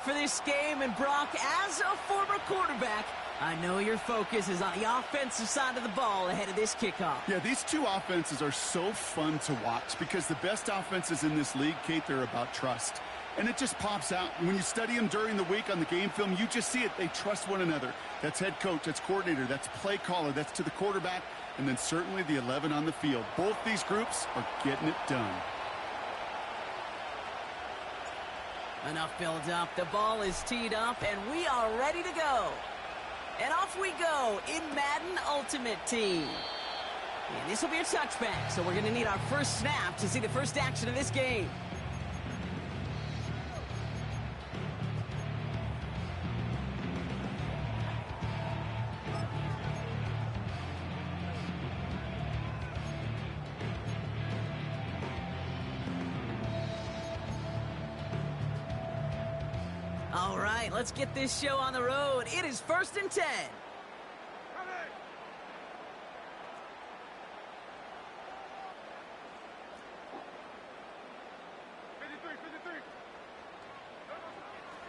For this game, and Brock, as a former quarterback, I know your focus is on the offensive side of the ball ahead of this kickoff. Yeah, these two offenses are so fun to watch because the best offenses in this league, Kate, they're about trust. And it just pops out. When you study them during the week on the game film, you just see it. They trust one another. That's head coach, that's coordinator, that's play caller, that's to the quarterback, and then certainly the 11 on the field. Both these groups are getting it done. Enough build up. The ball is teed up, and we are ready to go. And off we go in Madden Ultimate Team. And this will be a touchback, so we're going to need our first snap to see the first action of this game. All right, let's get this show on the road. It is 1st and 10.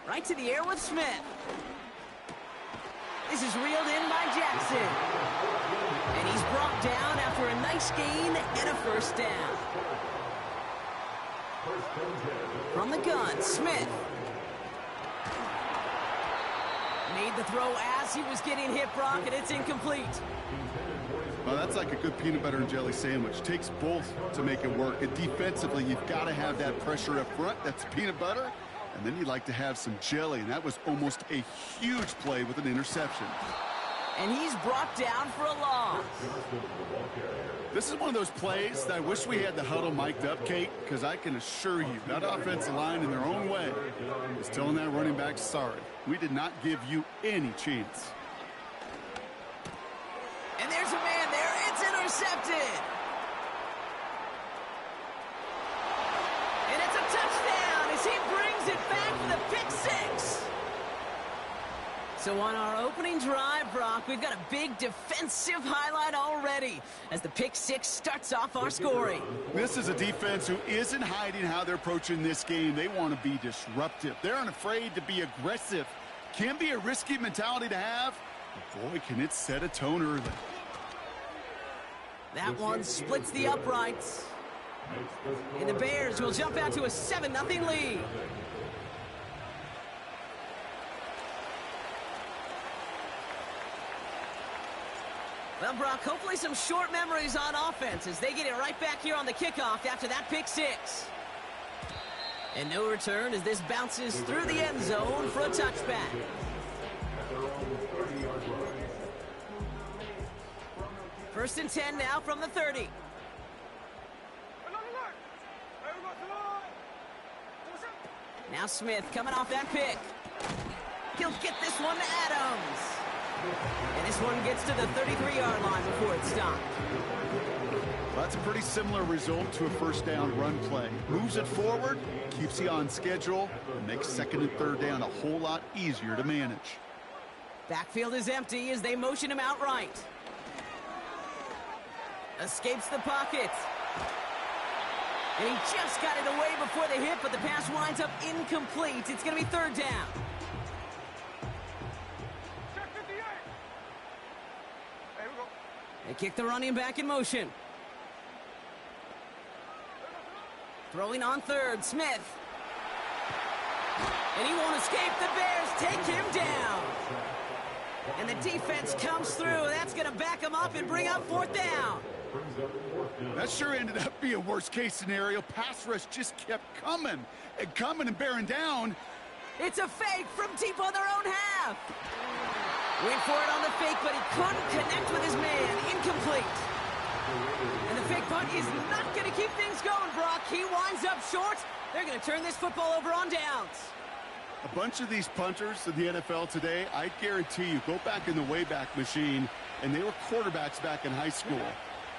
Right to the air with Smith. This is reeled in by Jackson. And he's brought down after a nice gain and a first down. From the gun, Smith. Made the throw as he was getting hit, Brock, and it's incomplete. Well, that's like a good peanut butter and jelly sandwich. Takes both to make it work. And defensively, you've got to have that pressure up front. That's peanut butter. And then you'd like to have some jelly. And that was almost a huge play with an interception. And he's brought down for a loss. This is one of those plays that I wish we had the huddle mic'd up, Kate, because I can assure you that offensive line in their own way is telling that running back, sorry, we did not give you any chance. And there's a man there. It's intercepted. And it's a touchdown as he brings it back for the pick six. So on our opening drive, Brock, we've got a big defensive highlight already as the pick six starts off our scoring. This is a defense who isn't hiding how they're approaching this game. They want to be disruptive. They're unafraid to be aggressive. Can be a risky mentality to have. But boy, can it set a tone early. That one splits the uprights. And the Bears will jump out to a 7-0 lead. Well, Brock, hopefully some short memories on offense as they get it right back here on the kickoff after that pick six. And no return as this bounces through the end zone for a touchback. First and 10 now from the 30. Now Smith coming off that pick. He'll get this one to Adams. And this one gets to the 33-yard line before it's stopped. Well, that's a pretty similar result to a first down run play. Moves it forward, keeps you on schedule, and makes second and third down a whole lot easier to manage. Backfield is empty as they motion him outright. Escapes the pocket. And he just got it away before the hit, but the pass winds up incomplete. It's going to be third down. They kick the running back in motion. Throwing on third, Smith. And he won't escape. The Bears take him down. And the defense comes through. That's going to back him up and bring up fourth down. That sure ended up being a worst-case scenario. Pass rush just kept coming and bearing down. It's a fake from deep on their own half. Went for it on the fake, but he couldn't connect with his man. Incomplete. And the fake punt is not going to keep things going, Brock. He winds up short. They're going to turn this football over on downs. A bunch of these punters in the NFL today, I guarantee you, go back in the Wayback Machine, and they were quarterbacks back in high school.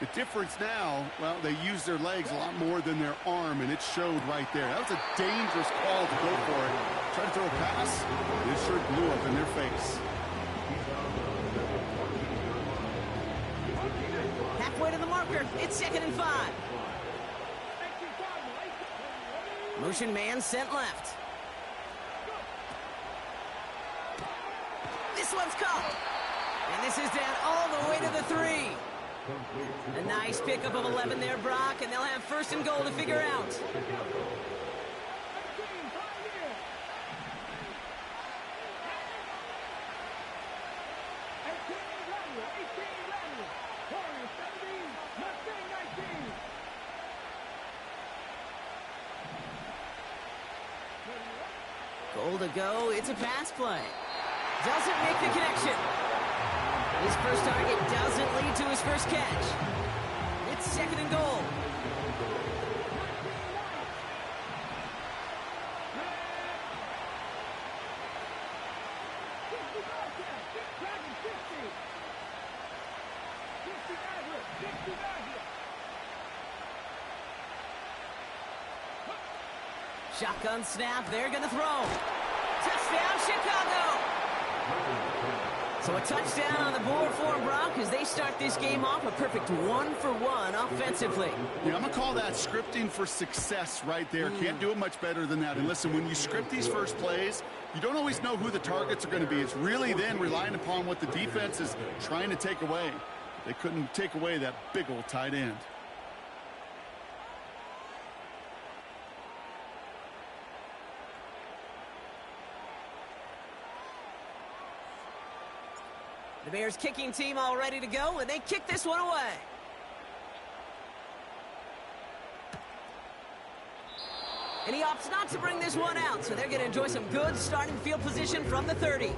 The difference now, well, they use their legs a lot more than their arm, and it showed right there. That was a dangerous call to go for it. Try to throw a pass, and it sure blew up in their face. Halfway to the marker. It's 2nd and 5. Motion man sent left. This one's caught. And this is down all the way to the 3. A nice pickup of 11 there, Brock, and they'll have first and goal to figure out. Goal to go. It's a pass play. Doesn't make the connection. His first target doesn't lead to his first catch. It's second and goal. Shotgun snap, they're going to throw. Touchdown, Chicago! So a touchdown on the board for Brock as they start this game off a perfect 1-for-1 offensively. Yeah, I'm going to call that scripting for success right there. Can't do it much better than that. And listen, when you script these first plays, you don't always know who the targets are going to be. It's really then relying upon what the defense is trying to take away. They couldn't take away that big old tight end. The Bears kicking team all ready to go, and they kick this one away. And he opts not to bring this one out, so they're going to enjoy some good starting field position from the 30.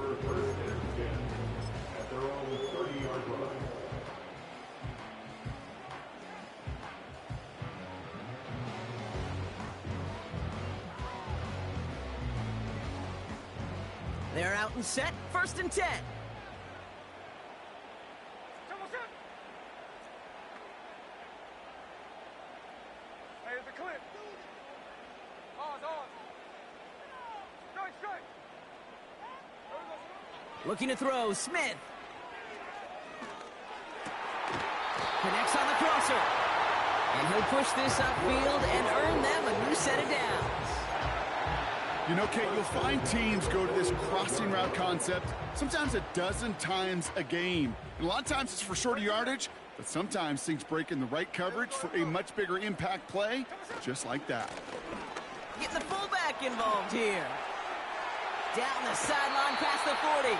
They're out and set, first and 10. Looking to throw, Smith. Connects on the crosser. And he'll push this upfield and earn them a new set of downs. You know, Kate, you'll find teams go to this crossing route concept sometimes a dozen times a game. And a lot of times it's for shorter yardage, but sometimes things break in the right coverage for a much bigger impact play, just like that. Getting the fullback involved here. Down the sideline past the 40.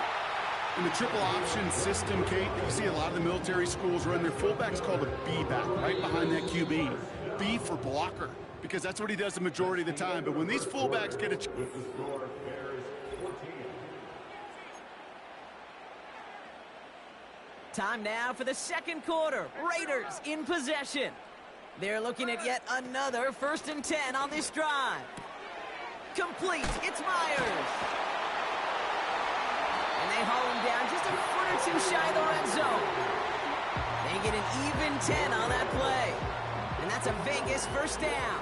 In the triple option system, Kate, you see a lot of the military schools run their fullbacks called a B-back, right behind that QB. B for blocker, because that's what he does the majority of the time. But when these fullbacks get a... Time now for the second quarter. Raiders in possession. They're looking at yet another first and 10 on this drive. Complete. It's Myers. And they haul him down just a foot or two shy of the red zone. They get an even 10 on that play. And that's a Vegas first down.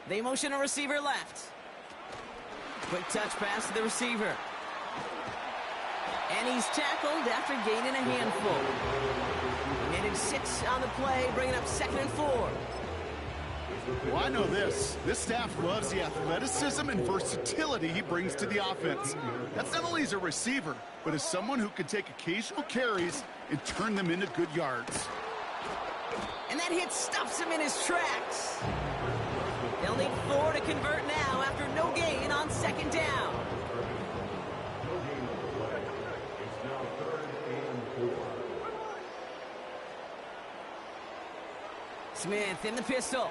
They motion a receiver left. Quick touch pass to the receiver. And he's tackled after gaining a handful. Netted 6 on the play, bringing up second and 4. Well, I know this. This staff loves the athleticism and versatility he brings to the offense. That's not only as a receiver, but as someone who can take occasional carries and turn them into good yards. And that hit stuffs him in his tracks. They'll need 4 to convert now after no gain on second down. Smith in the pistol.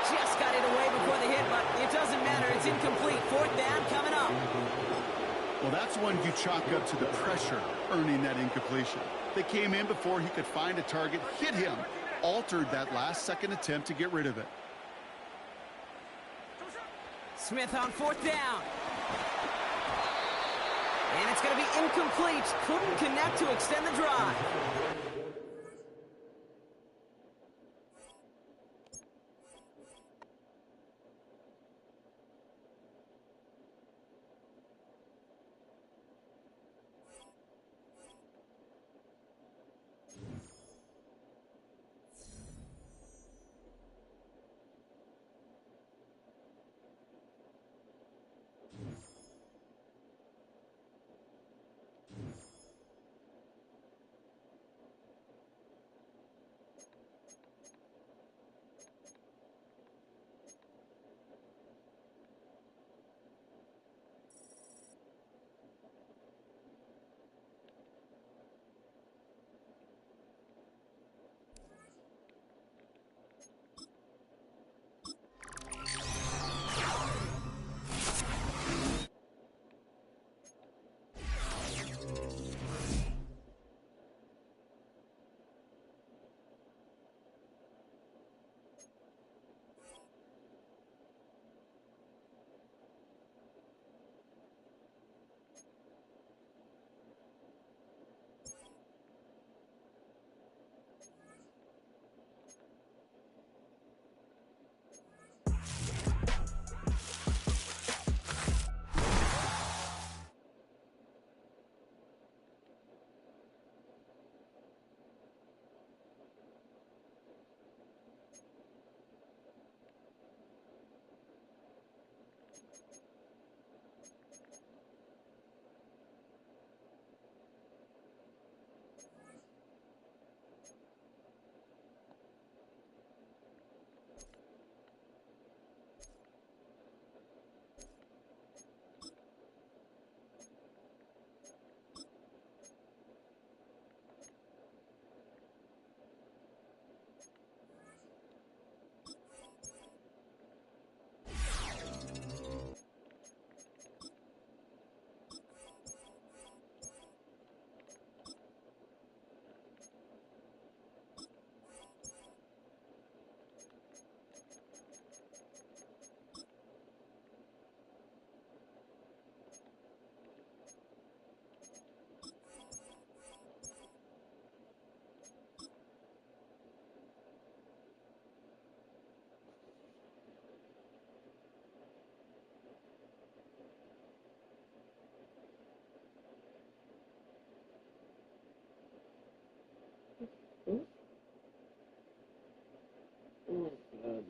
Just got it away before the hit, but it doesn't matter. It's incomplete. Fourth down coming up. Well, that's one you chalk up to the pressure earning that incompletion. They came in before he could find a target, hit him, altered that last-second attempt to get rid of it. Smith on fourth down. And it's going to be incomplete. Couldn't connect to extend the drive.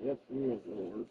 Yes, he is, Lord.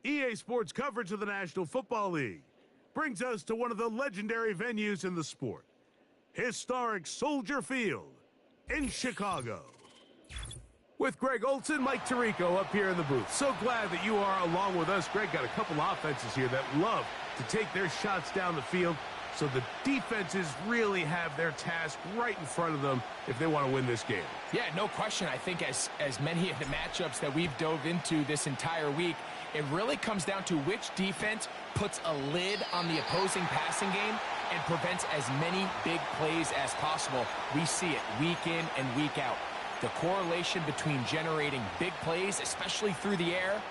EA Sports coverage of the National Football League brings us to one of the legendary venues in the sport, historic Soldier Field in Chicago. With Greg Olson, Mike Tirico up here in the booth. So glad that you are along with us. Greg got a couple offenses here that love to take their shots down the field, so the defenses really have their task right in front of them if they want to win this game. Yeah, no question. I think as many of the matchups that we've dove into this entire week, it really comes down to which defense puts a lid on the opposing passing game and prevents as many big plays as possible. We see it week in and week out. The correlation between generating big plays, especially through the air,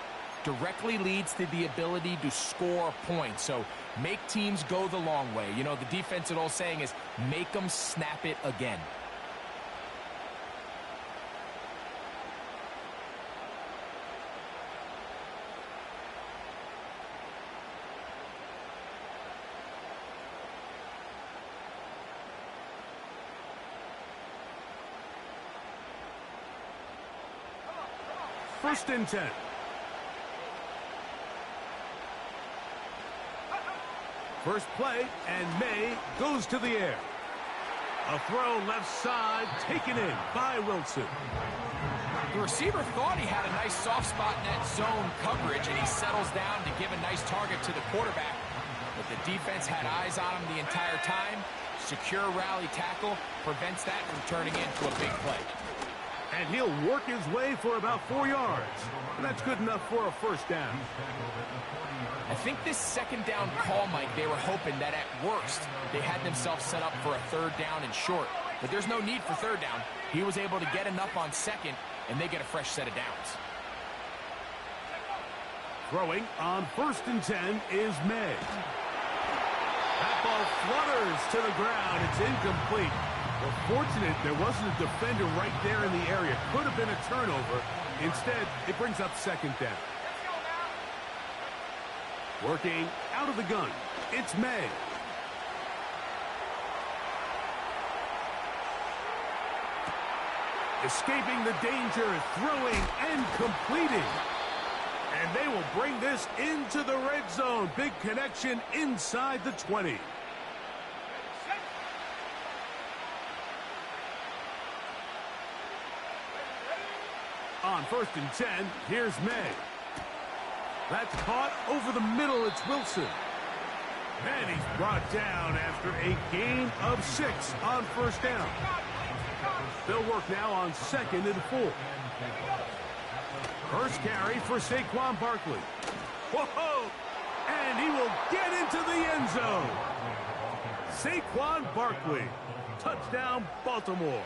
directly leads to the ability to score points. So make teams go the long way. You know, the defensive old saying is make them snap it again. First and 10. First play, and May goes to the air. A throw left side, taken in by Wilson. The receiver thought he had a nice soft spot in that zone coverage, and he settles down to give a nice target to the quarterback. But the defense had eyes on him the entire time. Secure rally tackle prevents that from turning into a big play. And he'll work his way for about 4 yards. And that's good enough for a first down. I think this second down call, Mike, they were hoping that at worst they had themselves set up for a third down and short. But there's no need for third down. He was able to get enough on second, and they get a fresh set of downs. Throwing on first and 10 is May. That ball flutters to the ground. It's incomplete. Well, fortunate there wasn't a defender right there in the area. Could have been a turnover. Instead, it brings up second down. Working out of the gun, it's May. Escaping the danger, throwing and completing. And they will bring this into the red zone. Big connection inside the 20. On first and 10, here's May. That's caught over the middle. It's Wilson. And he's brought down after a gain of 6 on first down. They'll work now on second and 4. First carry for Saquon Barkley. Whoa! And he will get into the end zone. Saquon Barkley. Touchdown, Baltimore.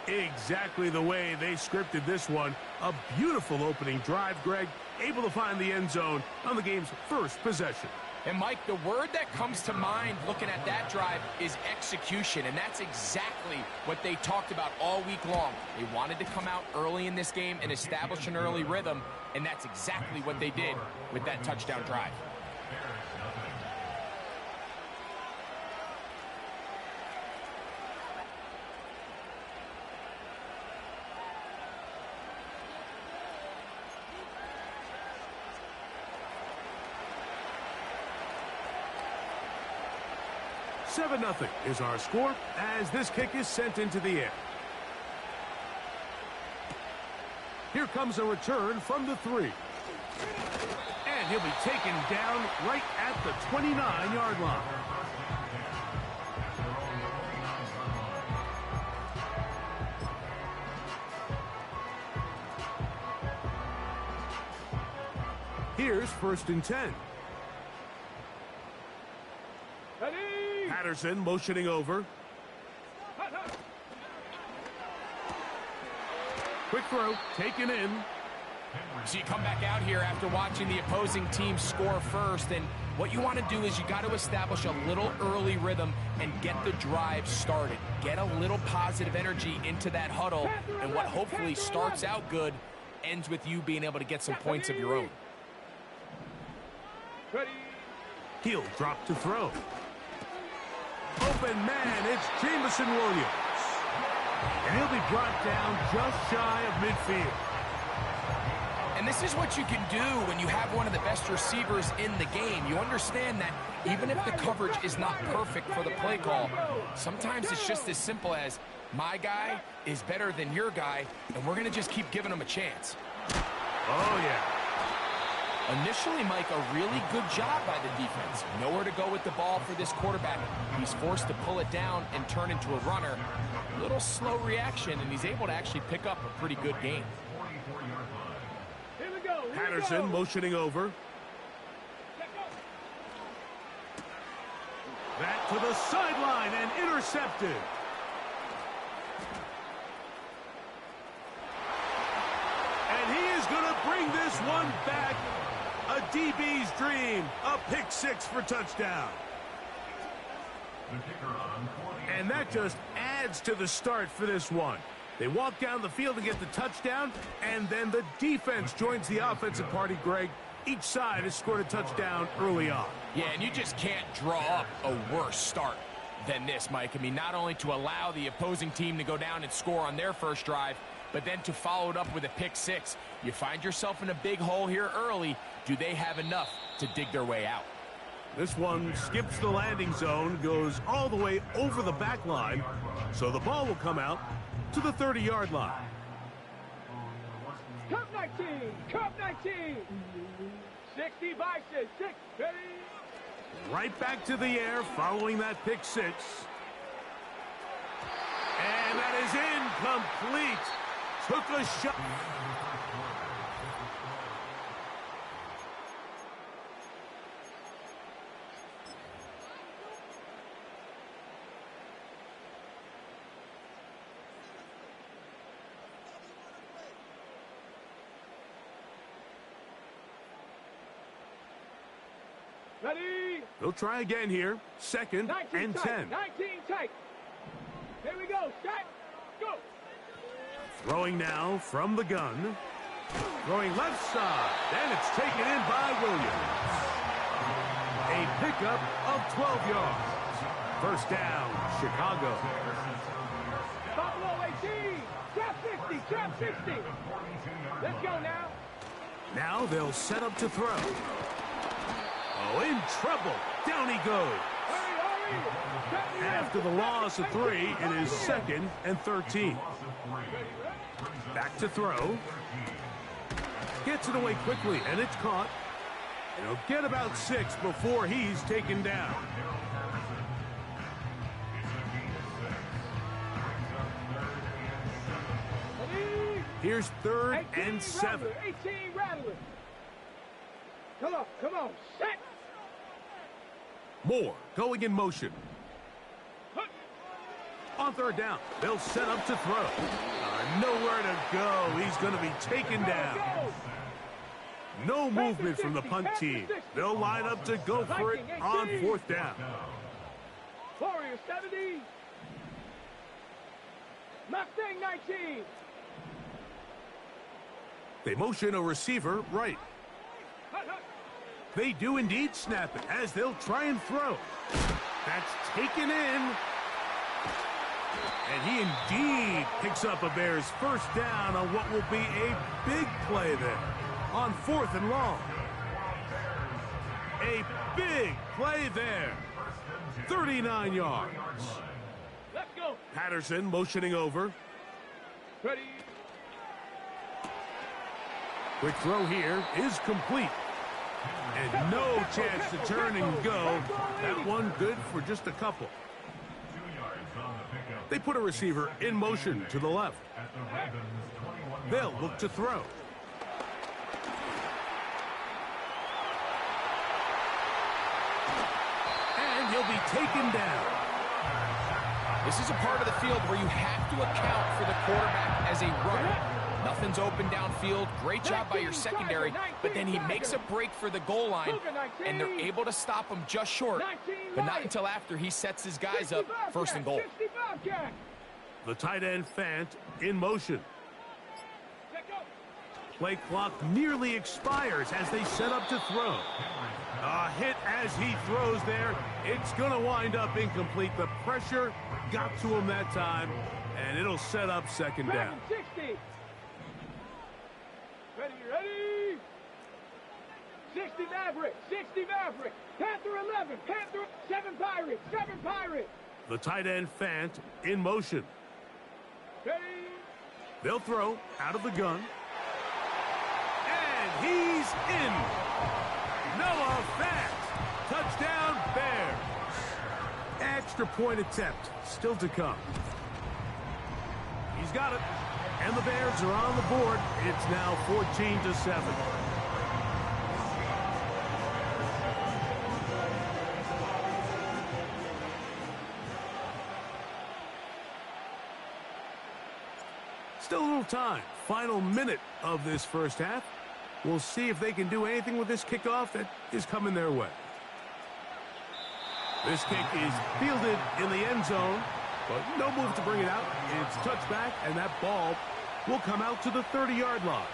Exactly the way they scripted this one. A beautiful opening drive, Greg. Able to find the end zone on the game's first possession. And, Mike, the word that comes to mind looking at that drive is execution, and that's exactly what they talked about all week long. They wanted to come out early in this game and establish an early rhythm, and that's exactly what they did with that touchdown drive. Seven 0 is our score as this kick is sent into the air. Here comes a return from the 3. And he'll be taken down right at the 29-yard line. Here's first and 10. Patterson motioning over. Quick throw, taken in. So you come back out here after watching the opposing team score first, and what you want to do is you got to establish a little early rhythm and get the drive started. Get a little positive energy into that huddle, and what hopefully starts out good ends with you being able to get some points of your own. He'll drop to throw. Open man, it's Jamison Williams. And he'll be brought down just shy of midfield. And And this is what you can do when you have one of the best receivers in the game. You understand that even if the coverage is not perfect for the play call, sometimes it's just as simple as, my guy is better than your guy, and we're going to just keep giving him a chance. Oh, yeah. Initially, Mike, a really good job by the defense. Nowhere to go with the ball for this quarterback. He's forced to pull it down and turn into a runner. A little slow reaction, and he's able to actually pick up a pretty good game. Patterson motioning over. Back to the sideline and intercepted. And he is going to bring this one back. A DB's dream. A pick six for touchdown. And that just adds to the start for this one. They walk down the field to get the touchdown, and then the defense joins the offensive party, Greg. Each side has scored a touchdown early on. Yeah, and you just can't draw up a worse start than this, Mike. I mean, not only to allow the opposing team to go down and score on their first drive, but then to follow it up with a pick six. You find yourself in a big hole here early. Do they have enough to dig their way out? This one skips the landing zone, goes all the way over the back line, so the ball will come out to the 30-yard line. Cup 19, Cup 19, 60 vices, 6, ready. Right back to the air following that pick six. And that is incomplete. Took a shot. Ready. They'll try again here. Second 19 and tight, 10. 19 tight. Here we go. Set. Go. Throwing now from the gun. Throwing left side. And it's taken in by Williams. A pickup of 12 yards. First down, Chicago. Buffalo 18. Trap 60. Trap 60. Let's go now. Now they'll set up to throw. Oh, in trouble. Down he goes. Hurry, hurry. After the loss of 3, it is second and 13. Back to throw. Gets it away quickly, and it's caught. He'll get about 6 before he's taken down. Here's third and 7. 18 Rattler. Come on, set. Moore going in motion. On third down, they'll set up to throw. Nowhere to go. He's going to be taken down. No movement from the punt team. They'll line up to go for it on fourth down. Warrior 70. Mustang 19. They motion a receiver right. They do indeed snap it as they'll try and throw. That's taken in. And he indeed picks up a Bears first down on what will be a big play there on 4th and long. A big play there. 39 yards. Let's go. Patterson motioning over. Ready. Quick throw here is complete. And no chance to turn and go. That one good for just a couple. They put a receiver in motion to the left. They'll look to throw. And he'll be taken down. This is a part of the field where you have to account for the quarterback as a runner. Nothing's open downfield. Great job by your secondary, but then he makes a break for the goal line, and they're able to stop him just short, but not until after he sets his guys up first and goal. The tight end Fant in motion. Play clock nearly expires as they set up to throw. A hit as he throws there. It's going to wind up incomplete. The pressure got to him that time, and it'll set up second down. Ready, ready. 60 Maverick, 60 Maverick. Panther 11, Panther 7 Pirates, 7 Pirates. The tight end Fant in motion. Ready. They'll throw out of the gun. And he's in. Noah Fant. Touchdown Bears. Extra point attempt still to come. He's got it. And the Bears are on the board. It's now 14-7. Still a little time. Final minute of this first half. We'll see if they can do anything with this kickoff that is coming their way. This kick is fielded in the end zone, but no move to bring it out. It's touchback, and that ball will come out to the 30-yard line.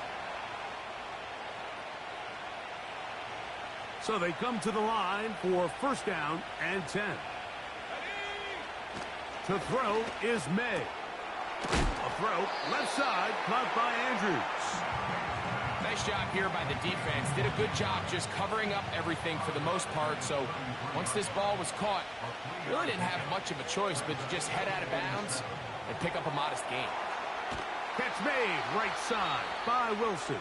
So they come to the line for first down and 10. To throw is May. A throw, left side, caught by Andrews. Nice job here by the defense. Did a good job just covering up everything for the most part. So once this ball was caught, really didn't have much of a choice but to just head out of bounds and pick up a modest gain. Catch made, right side by Wilson.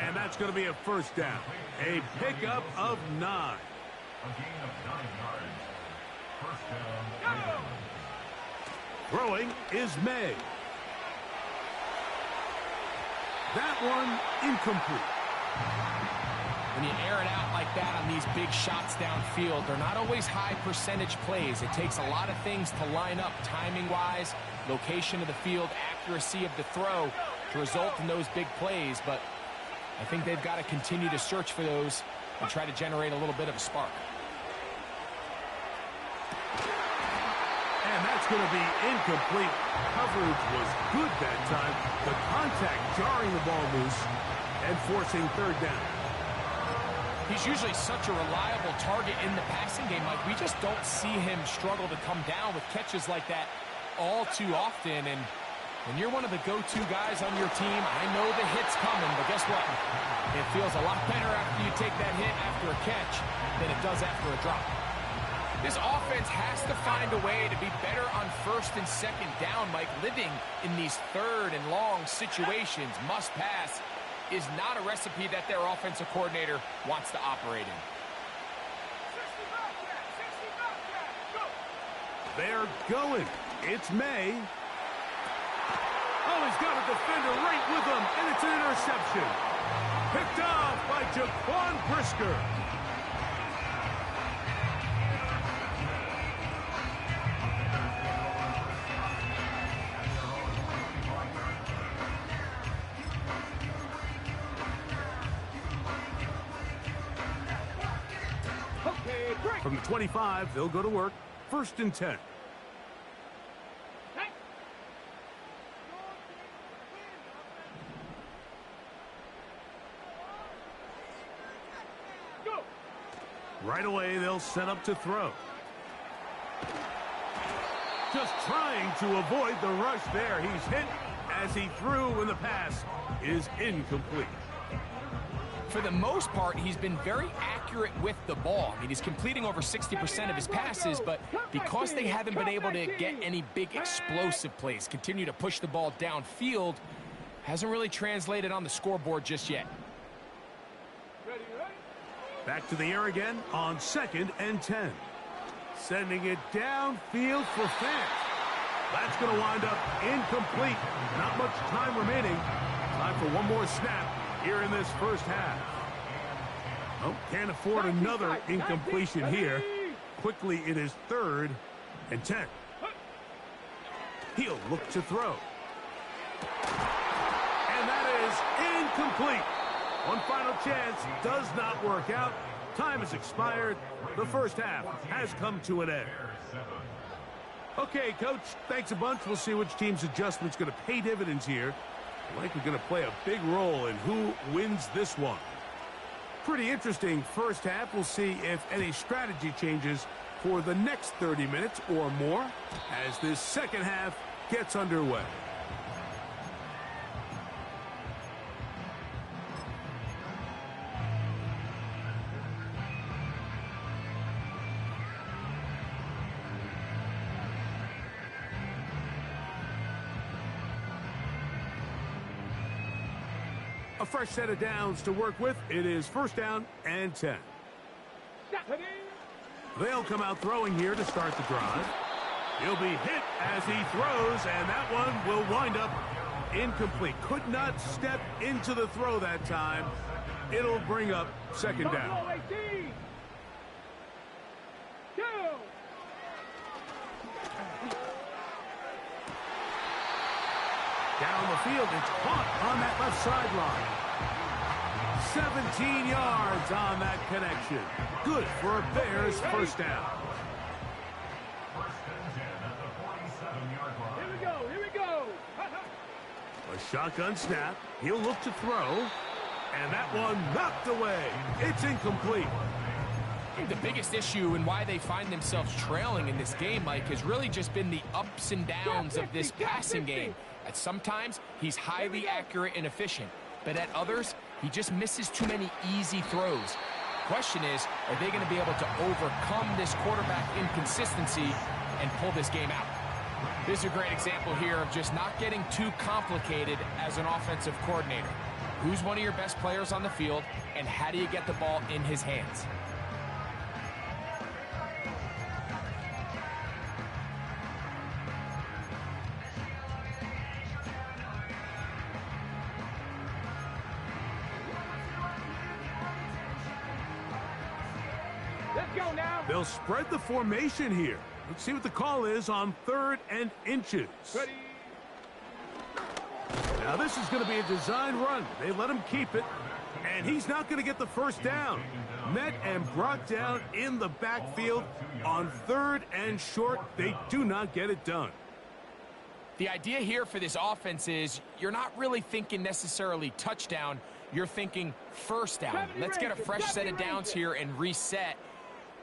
And that's going to be a first down. A pickup of 9. A gain of 9 yards. First down. Throwing is May. That one incomplete. When you air it out like that on these big shots downfield, they're not always high percentage plays. It takes a lot of things to line up timing-wise, location of the field, accuracy of the throw to result in those big plays. But I think they've got to continue to search for those and try to generate a little bit of a spark. And that's going to be incomplete. Coverage was good that time. The contact jarring the ball loose and forcing third down. He's usually such a reliable target in the passing game. Like, we just don't see him struggle to come down with catches like that all too often. And when you're one of the go-to guys on your team, I know the hit's coming, but guess what? It feels a lot better after you take that hit after a catch than it does after a drop. This offense has to find a way to be better on first and second down. Mike, living in these third and long situations, must pass, is not a recipe that their offensive coordinator wants to operate in. They're going. It's May. Oh, he's got a defender right with him, and it's an interception. Picked off by Jaquan Brisker. From the 25, they'll go to work. First and 10. Right away, they'll set up to throw. Just trying to avoid the rush there. He's hit as he threw, and the pass is incomplete. For the most part, he's been very accurate with the ball. I mean, he's completing over 60% of his passes, but because they haven't been able to get any big explosive plays, continue to push the ball downfield, hasn't really translated on the scoreboard just yet. Back to the air again on second and 10. Sending it downfield for Fant. That's going to wind up incomplete. Not much time remaining. Time for one more snap here in this first half. Oh, can't afford another incompletion here. Quickly, it is third and 10. He'll look to throw. And that is incomplete. One final chance does not work out. Time has expired. The first half has come to an end. Okay, Coach, thanks a bunch. We'll see which team's adjustment's going to pay dividends here. Likely going to play a big role in who wins this one. Pretty interesting first half. We'll see if any strategy changes for the next 30 minutes or more as this second half gets underway. A fresh set of downs to work with. It is first down and 10. They'll come out throwing here to start the drive. He'll be hit as he throws, and that one will wind up incomplete. Could not step into the throw that time. It'll bring up second down. Down the field, it's caught on that left sideline. 17 yards on that connection. Good for a Bears first down. Here we go. A shotgun snap. He'll look to throw. And that one knocked away. It's incomplete. I think the biggest issue and why they find themselves trailing in this game, Mike, has really just been the ups and downs of this passing game. At sometimes, he's highly accurate and efficient. But at others, he just misses too many easy throws. Question is, are they going to be able to overcome this quarterback inconsistency and pull this game out? This is a great example here of just not getting too complicated as an offensive coordinator. Who's one of your best players on the field, and how do you get the ball in his hands? Let's go now. They'll spread the formation here. Let's see what the call is on 3rd and inches. Ready. Now this is going to be a design run. They let him keep it, and he's not going to get the first down. Met and brought down in the backfield on 3rd and short. They do not get it done. The idea here for this offense is you're not really thinking necessarily touchdown. You're thinking first down. Let's get a fresh set of downs here and reset.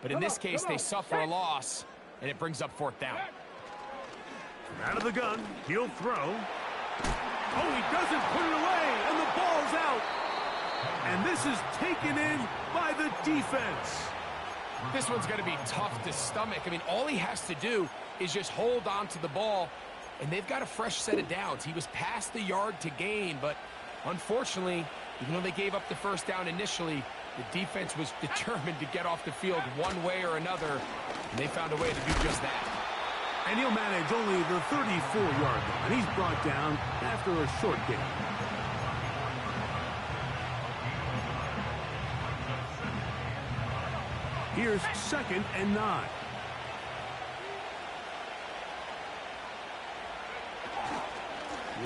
But in this case, they suffer a loss, and it brings up 4th down. Out of the gun, he'll throw. Oh, he doesn't put it away, and the ball's out. And this is taken in by the defense. This one's going to be tough to stomach. I mean, all he has to do is just hold on to the ball, and they've got a fresh set of downs. He was past the yard to gain, but unfortunately, even though they gave up the first down initially, the defense was determined to get off the field one way or another, and they found a way to do just that. And he'll manage only the 34-yard line. He's brought down after a short gain. Here's 2nd and 9.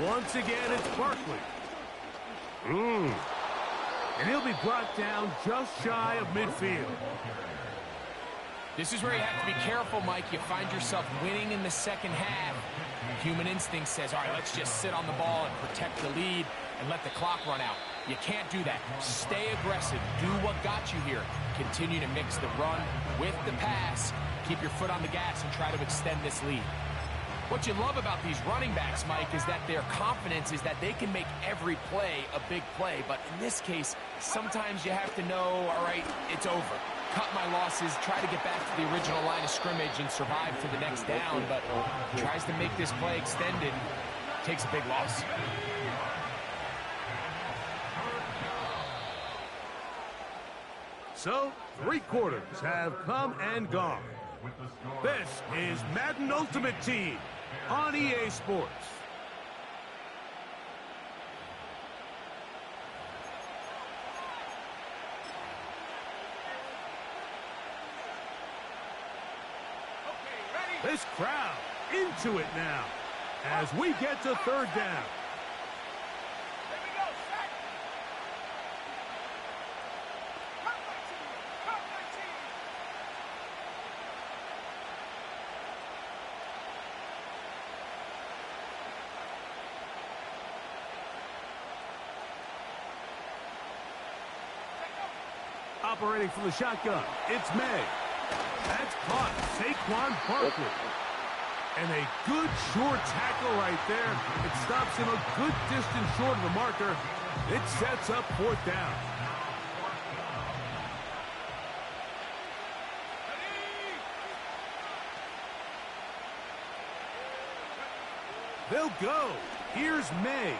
Once again, it's Barkley. And he'll be brought down just shy of midfield. This is where you have to be careful, Mike. You find yourself winning in the second half. Human instinct says, all right, let's just sit on the ball and protect the lead and let the clock run out. You can't do that. Stay aggressive. Do what got you here. Continue to mix the run with the pass. Keep your foot on the gas and try to extend this lead. What you love about these running backs, Mike, is that their confidence is that they can make every play a big play. But in this case, sometimes you have to know, all right, it's over. Cut my losses, try to get back to the original line of scrimmage and survive to the next down, but tries to make this play extended, takes a big loss. So, 3 quarters have come and gone. This is Madden Ultimate Team on EA Sports. This crowd into it now as we get to 3rd down. Here we go, set. Cut my team. Cut my team. Operating from the shotgun, it's May. That's caught. Saquon Barkley. And a good short tackle right there. It stops him a good distance short of the marker. It sets up 4th down. They'll go. Here's May.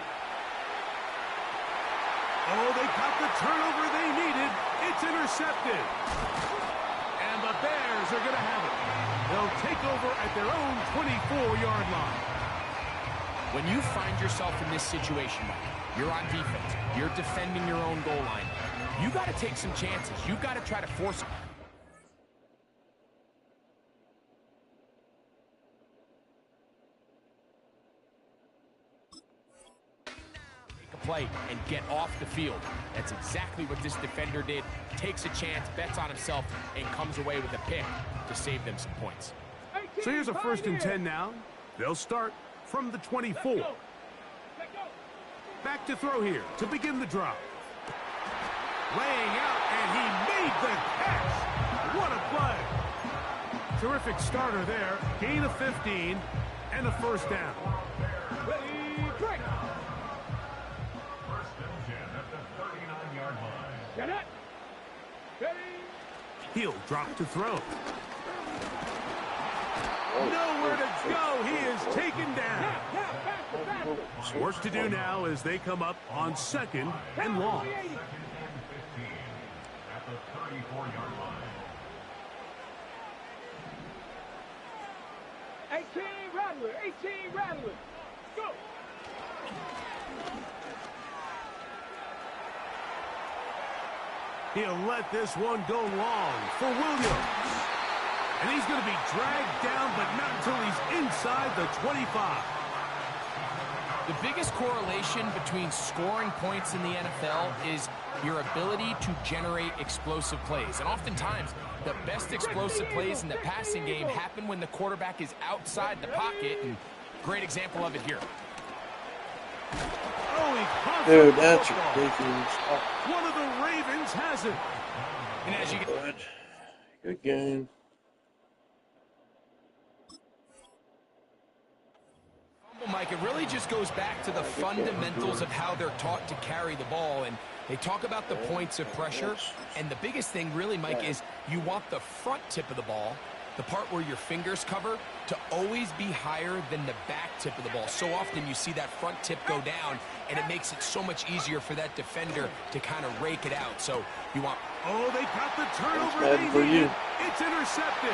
Oh, they got the turnover they needed. It's intercepted. And the Bears are going to have it. They'll take over at their own 24-yard line. When you find yourself in this situation, you're on defense, you're defending your own goal line, you got to take some chances. You got to try to force them. Play and get off the field. That's exactly what this defender did. Takes a chance, bets on himself, and comes away with a pick to save them some points. So here's a 1st and 10 now. They'll start from the 24. Back to throw here to begin the drive. Laying out, and he made the catch. What a play. Terrific starter there. Gain of 15 and a 1st down. Ready, break. Get it. Ready. He'll drop to throw. Nowhere to go. He is taken down. Work to do now as they come up on 2nd and long. At the 34-yard line. 18 Rattler. 18 Rattler. Go. He'll let this one go long for Williams. And he's going to be dragged down, but not until he's inside the 25. The biggest correlation between scoring points in the NFL is your ability to generate explosive plays. And oftentimes, the best explosive plays in the passing game happen when the quarterback is outside the pocket. And great example of it here. Oh, dude, that's ridiculous. One of the Ravens has it. And as you get Good game. Mike, it really just goes back to the fundamentals of how they're taught to carry the ball, and they talk about the points of pressure, and the biggest thing really, Mike, is you want the front tip of the ball, the part where your fingers cover, to always be higher than the back tip of the ball. So often you see that front tip go down, and it makes it so much easier for that defender to kind of rake it out. So you want... Oh, they got the turnover Madden for they needed. you. It's intercepted.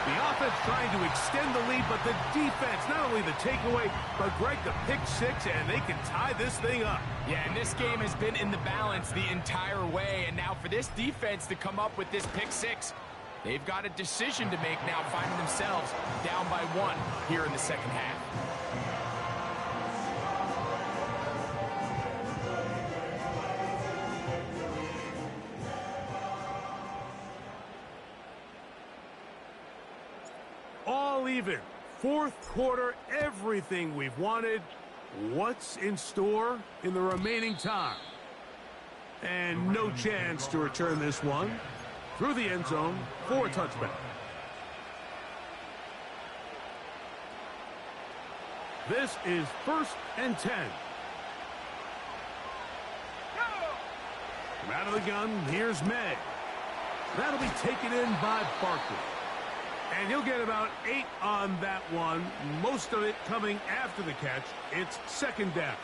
The offense trying to extend the lead, but the defense, not only the takeaway, but Greg, the pick six, and they can tie this thing up. Yeah, and this game has been in the balance the entire way, and now for this defense to come up with this pick six, they've got a decision to make now, finding themselves down by 1 here in the second half. All even. Fourth quarter, everything we've wanted. What's in store in the remaining time? And no chance to return this one through the end zone for a touchback. This is 1st and 10. From out of the gun, here's May. That'll be taken in by Barkley. And he'll get about 8 on that one, most of it coming after the catch. It's 2nd down.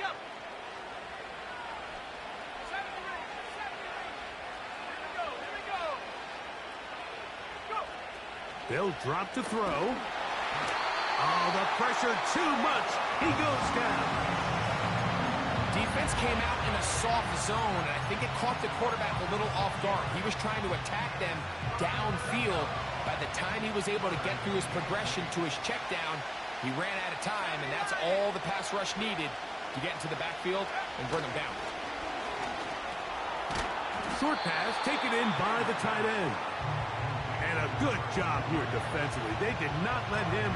They'll drop to throw. Oh, the pressure too much. He goes down. Defense came out in a soft zone, and I think it caught the quarterback a little off guard. He was trying to attack them downfield. By the time he was able to get through his progression to his check down, he ran out of time, and that's all the pass rush needed to get into the backfield and bring him down. Short pass taken in by the tight end. And a good job here defensively. They did not let him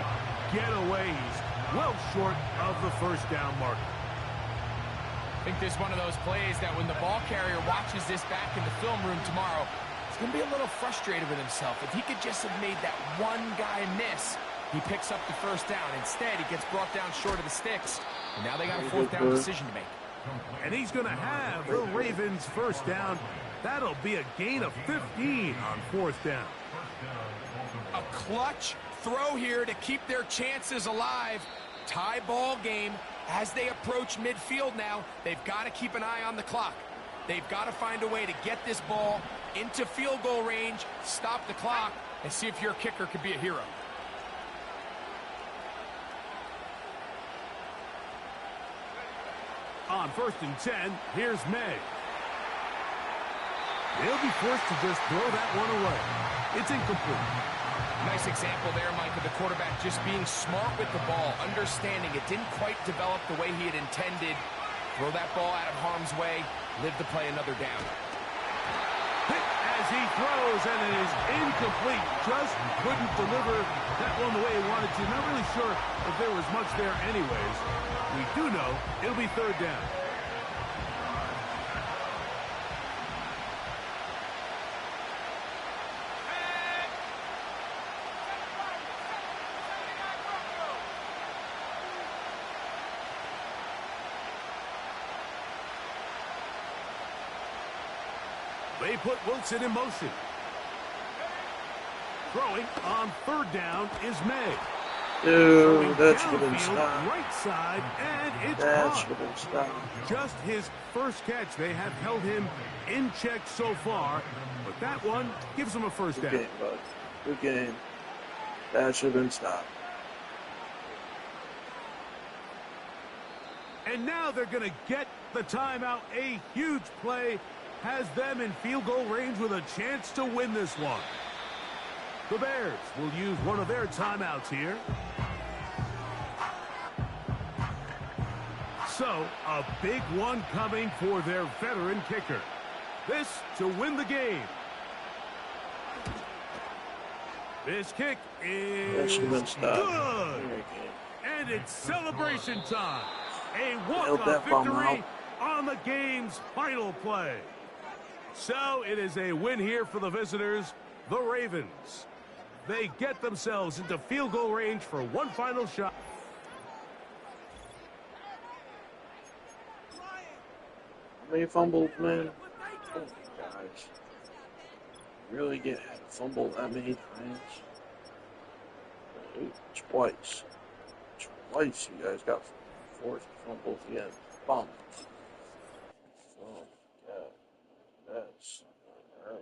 get away. He's well short of the 1st down marker. I think this is one of those plays that when the ball carrier watches this back in the film room tomorrow, he's going to be a little frustrated with himself. If he could just have made that one guy miss, he picks up the 1st down. Instead, he gets brought down short of the sticks. And now they got a 4th down decision to make. And he's going to have the Ravens 1st down. That'll be a gain of 15 on 4th down. A clutch throw here to keep their chances alive. Tie ball game. As they approach midfield now, they've got to keep an eye on the clock. They've got to find a way to get this ball into field goal range, stop the clock, and see if your kicker could be a hero. On 1st and 10, here's May. They'll be forced to just throw that one away. It's incomplete. Nice example there, Mike, of the quarterback just being smart with the ball, understanding it didn't quite develop the way he had intended. Throw that ball out of harm's way, live to play another down. Hit as he throws, and it is incomplete. Just couldn't deliver that one the way he wanted to. Not really sure if there was much there anyways. We do know it'll be 3rd down. They put Wilson in motion. Throwing on 3rd down is May. Dude, that should have been Downfield, stopped. right side, and it's That caught. should have been stopped. Just his first catch. They have held him in check so far, but that one gives him a 1st Good down. game, bud. Good game. That should have been stopped. And now they're going to get the timeout. A huge play has them in field goal range with a chance to win this one. The Bears will use one of their timeouts here. So, a big one coming for their veteran kicker. This to win the game. This kick That is should have been stopped. good. Very good. And it's celebration time. A Held walk-off that bum victory on the game's final play. So it is a win here for the visitors, the Ravens. They get themselves into field goal range for one final shot. How many fumbles, man? Oh my gosh. Really get fumbled that many times? Twice. Twice you guys got forced fumbles again. Bum. Oh, God. That's all right.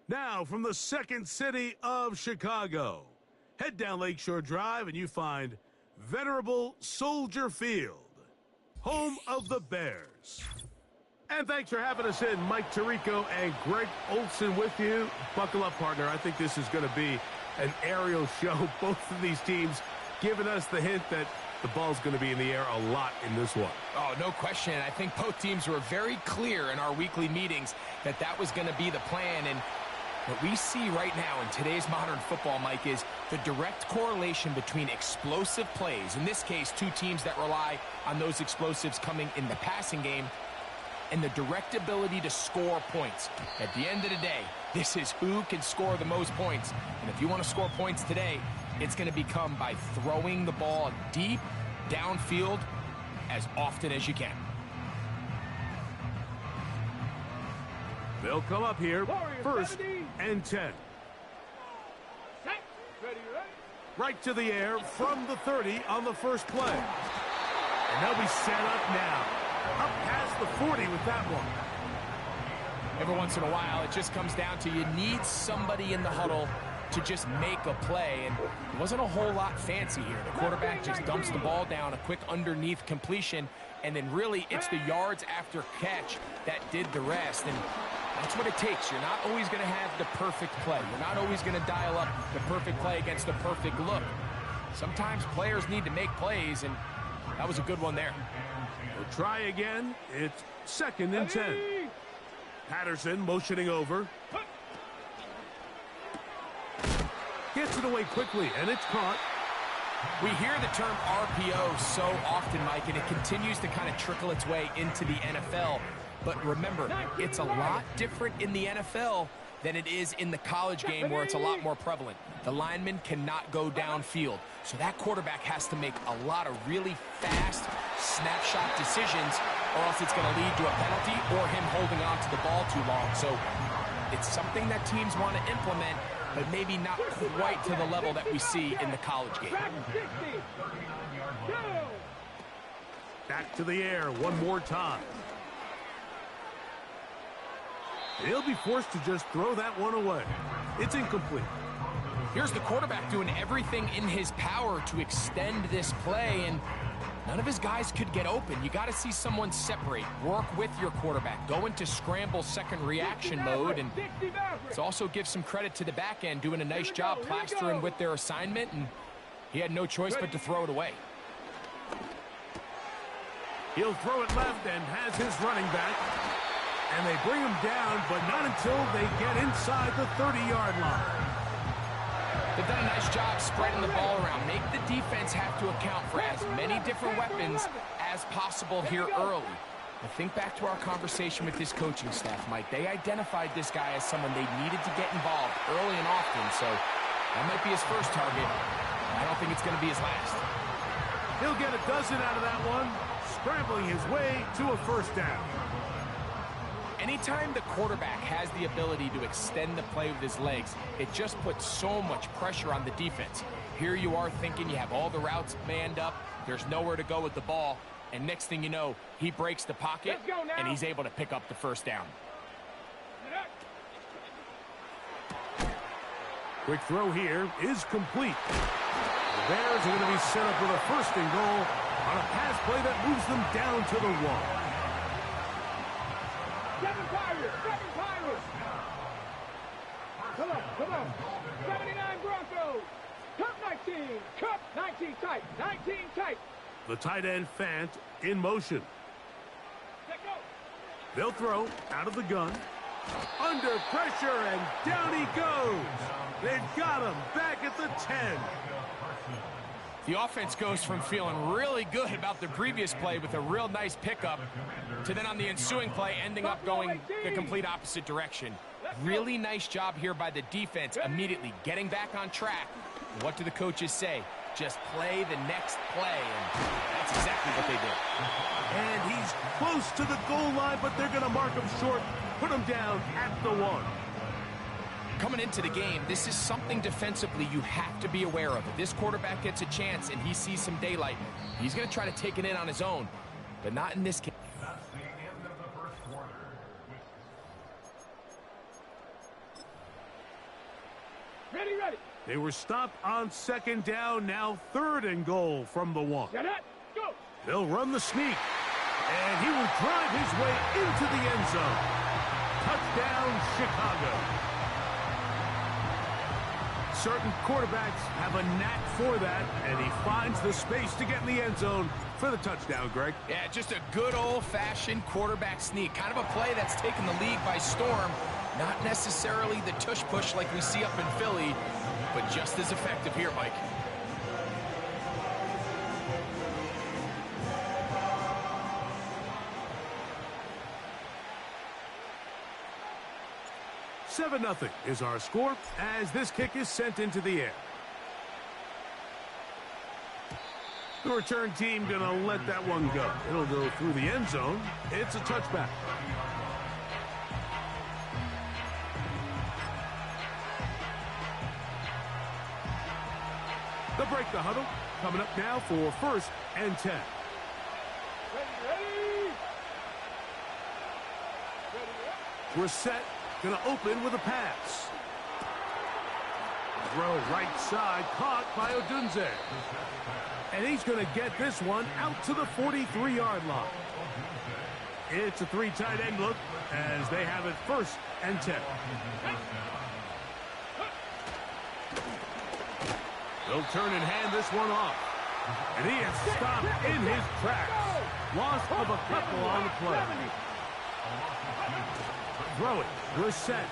Now from the second city of Chicago, head down Lakeshore Drive and you find venerable Soldier Field, home of the Bears. And thanks for having us in, Mike Tirico and Greg Olson with you. Buckle up, partner. I think this is going to be an aerial show. Both of these teams giving us the hint that the ball's going to be in the air a lot in this one. Oh, no question. I think both teams were very clear in our weekly meetings that that was going to be the plan. And what we see right now in today's modern football, Mike, is the direct correlation between explosive plays, in this case, two teams that rely on those explosives coming in the passing game, and the direct ability to score points. At the end of the day, this is who can score the most points. And if you want to score points today, it's going to become by throwing the ball deep downfield as often as you can. They'll come up here, 1st and 10. Right to the air from the 30 on the first play. And they'll be set up now. Up past the 40 with that one. Every once in a while, it just comes down to you need somebody in the huddle to just make a play, and it wasn't a whole lot fancy here. The quarterback just dumps the ball down, a quick underneath completion, and then really it's the yards after catch that did the rest, and that's what it takes. You're not always going to have the perfect play. You're not always going to dial up the perfect play against the perfect look. Sometimes players need to make plays, and that was a good one there. We'll try again. It's 2nd and 10. Patterson motioning over. Gets it away quickly, and it's caught. We hear the term RPO so often, Mike, and it continues to kind of trickle its way into the NFL. But remember, it's a lot different in the NFL than it is in the college game where it's a lot more prevalent. The lineman cannot go downfield, so that quarterback has to make a lot of really fast snapshot decisions, or else it's going to lead to a penalty or him holding on to the ball too long. So it's something that teams want to implement, but maybe not quite to the level that we see in the college game. Back to the air one more time. He'll be forced to just throw that one away. It's incomplete. Here's the quarterback doing everything in his power to extend this play, and none of his guys could get open. You got to see someone separate, work with your quarterback, go into scramble second reaction mode, and it also gives some credit to the back end doing a nice job plastering with their assignment, and he had no choice but to throw it away. He'll throw it left and has his running back. And they bring him down, but not until they get inside the 30-yard line. They've done a nice job spreading the ball around. Make the defense have to account for as many different weapons as possible here early. But think back to our conversation with this coaching staff, Mike. They identified this guy as someone they needed to get involved early and often, so that might be his first target. I don't think it's going to be his last. He'll get a dozen out of that one, scrambling his way to a first down. Anytime the quarterback has the ability to extend the play with his legs, it just puts so much pressure on the defense. Here you are thinking you have all the routes manned up, there's nowhere to go with the ball, and next thing you know, he breaks the pocket, and he's able to pick up the first down. Quick throw here is complete. The Bears are going to be set up with a 1st and goal on a pass play that moves them down to the 1. 7 Pirates! Come on. 79 Broncos. Cup 19 tight. The tight end Fant in motion. Let go. They'll throw out of the gun. Under pressure, and down he goes. They've got him back at the 10. The offense goes from feeling really good about the previous play with a real nice pickup to then on the ensuing play ending up going the complete opposite direction. Really nice job here by the defense, immediately getting back on track. What do the coaches say? Just play the next play, and that's exactly what they did. And he's close to the goal line, but they're going to mark him short, put him down at the 1. Coming into the game, this is something defensively you have to be aware of. If this quarterback gets a chance and he sees some daylight, he's going to try to take it in on his own, but not in this case. That's the end of the first quarter. Ready. They were stopped on 2nd down, now 3rd and goal from the 1. Get it. Go. They'll run the sneak, and he will drive his way into the end zone. Touchdown, Chicago. Certain quarterbacks have a knack for that, and he finds the space to get in the end zone for the touchdown, Greg. Yeah, just a good old-fashioned quarterback sneak. Kind of a play that's taken the league by storm. Not necessarily the tush-push like we see up in Philly, but just as effective here, Mike. Seven 0 is our score as this kick is sent into the air. The return team going to let that one go. It'll go through the end zone. It's a touchback. They'll break the huddle. Coming up now for 1st and 10. Brissett going to open with a pass. Throw right side, caught by Odunze. And he's going to get this one out to the 43-yard line. It's a 3 tight end look as they have it 1st and 10. They'll turn and hand this one off. And he is stopped in his tracks. Loss of a couple on the play. Throw it. Brissett.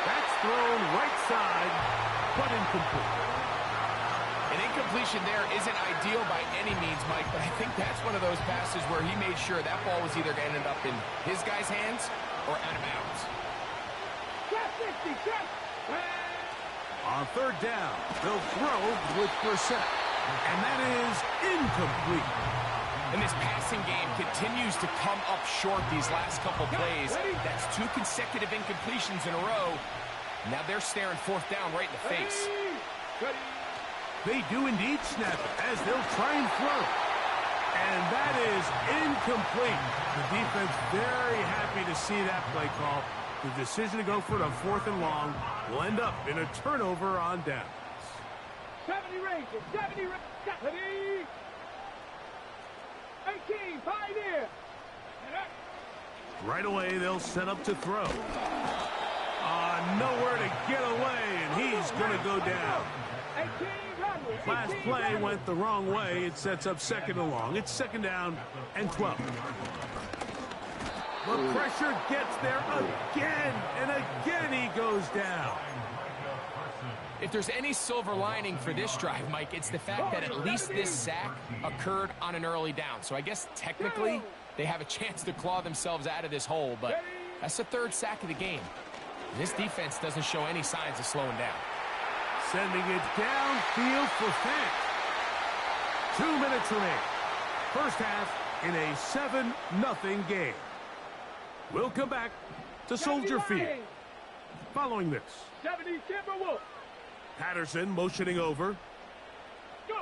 That's thrown right side, but incomplete. An incompletion there isn't ideal by any means, Mike, but I think that's one of those passes where he made sure that ball was either going to end up in his guy's hands or out of bounds. On 3rd down, they'll throw with Brissett. And that is incomplete. And this passing game continues to come up short these last couple plays. That's 2 consecutive incompletions in a row. Now they're staring 4th down right in the face. They do indeed snap it as they'll try and throw. And that is incomplete. The defense very happy to see that play call. The decision to go for it on 4th and long will end up in a turnover on downs. 70 Rangers, 70 Rangers, 18, Pioneer. Right away, they'll set up to throw. Nowhere to get away, and he's going to go down. Last play went the wrong way. It sets up 2nd and long. It's 2nd down and 12. The pressure gets there again, and again he goes down. If there's any silver lining for this drive, Mike, it's the fact that at least this sack occurred on an early down. So I guess technically they have a chance to claw themselves out of this hole, but that's the 3rd sack of the game. And this defense doesn't show any signs of slowing down. Sending it downfield for Fant. 2 minutes remaining. 1st half in a 7-0 game. We'll come back to Soldier Field. Following this, 70 Timberwolves. Patterson motioning over. Go.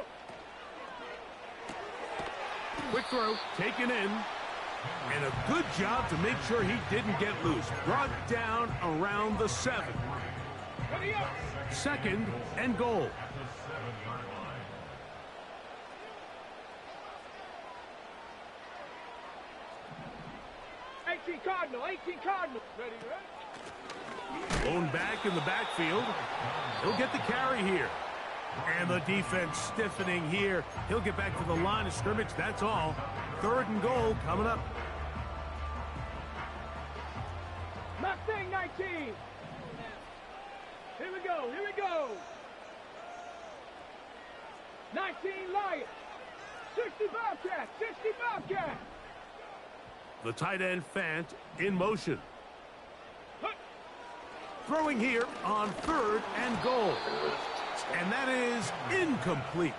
Quick throw, taken in. And a good job to make sure he didn't get loose. Brought down around the 7. 2nd and goal. Cardinal, 18 Cardinal. Ready, ready? Blown back in the backfield. He'll get the carry here. And the defense stiffening here. He'll get back to the line of scrimmage. That's all. 3rd and goal coming up. Mustang 19. Here we go, here we go. 19 Lions. 60 Bobcats, 60 Bobcats. The tight end Fant in motion. Throwing here on 3rd and goal. And that is incomplete.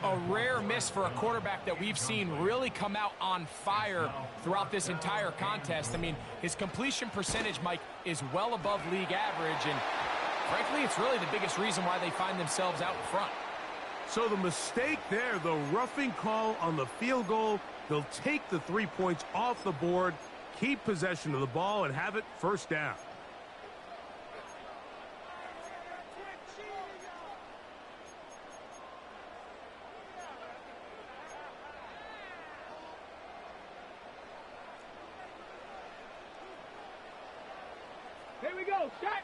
A rare miss for a quarterback that we've seen really come out on fire throughout this entire contest. I mean, his completion percentage, Mike, is well above league average, and frankly, it's really the biggest reason why they find themselves out in front. So the mistake there, the roughing call on the field goal, they'll take the 3 points off the board, keep possession of the ball, and have it 1st down. Here we go, shot.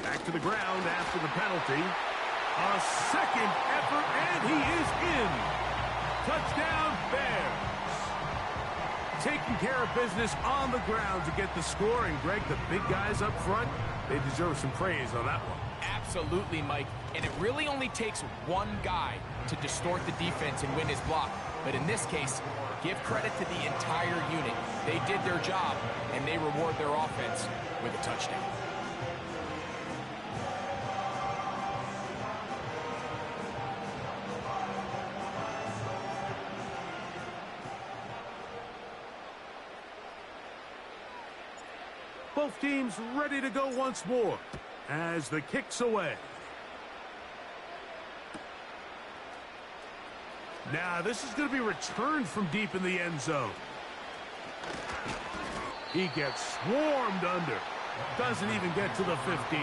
Back to the ground after the penalty. A 2nd effort, and he is in. Touchdown, Bears. Taking care of business on the ground to get the score. And, Greg, the big guys up front, they deserve some praise on that one. Absolutely, Mike. And it really only takes one guy to distort the defense and win his block. But in this case, give credit to the entire unit. They did their job, and they reward their offense with a touchdown. Both teams ready to go once more as the kick's away. Now, this is going to be returned from deep in the end zone. He gets swarmed under. Doesn't even get to the 15.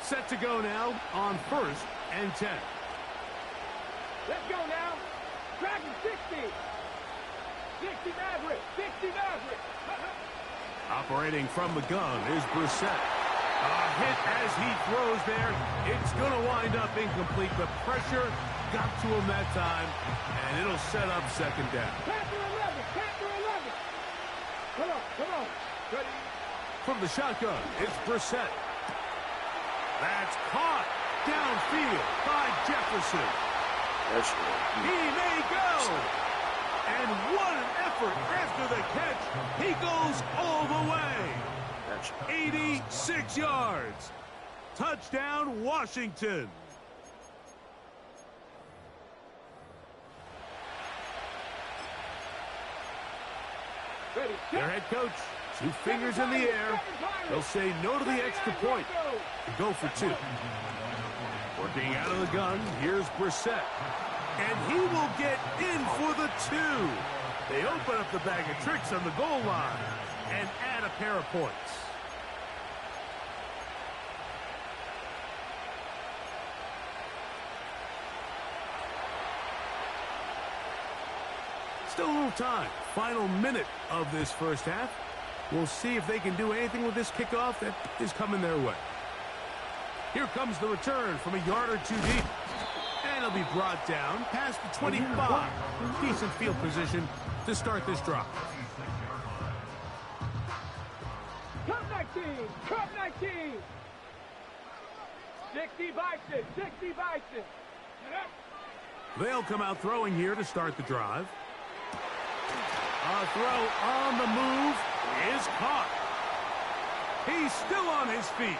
Set to go now on 1st and 10. Let's go now. Dragon 60. 60 Maverick. 60 Maverick. Operating from the gun is Brissett. A hit as he throws there. It's going to wind up incomplete. The pressure got to him that time, and it'll set up 2nd down. Panther 11. Panther 11. Come on. Come on. Ready? From the shotgun, it's Brissett. That's caught downfield by Jefferson. He may go. And what an effort after the catch. He goes all the way. 86 yards. Touchdown, Washington. Ready. Their head coach, 2 fingers in the air. They'll say no to the extra point and go for 2. Working out of the gun, here's Brissett. And he will get in for the 2. They open up the bag of tricks on the goal line and add a pair of points. Still a little time. Final minute of this first half. We'll see if they can do anything with this kickoff that is coming their way. Here comes the return from a yard or 2 deep. And it'll be brought down past the 25. Decent field position to start this drive. Cup 19. Cup 19. 60 Bison. 60 Bison. They'll come out throwing here to start the drive. A throw on the move is caught. He's still on his feet.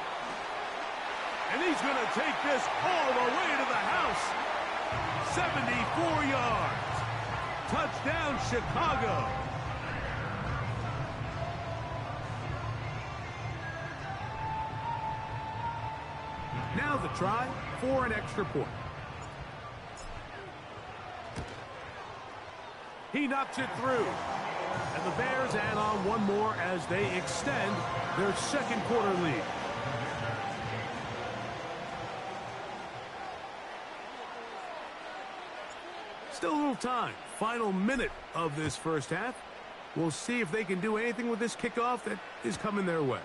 And he's going to take this all the way to the house. 74 yards. Touchdown, Chicago. Now the try for an extra point. He knocks it through. And the Bears add on one more as they extend their 2nd quarter lead. Still a little time. Final minute of this first half. We'll see if they can do anything with this kickoff that is coming their way.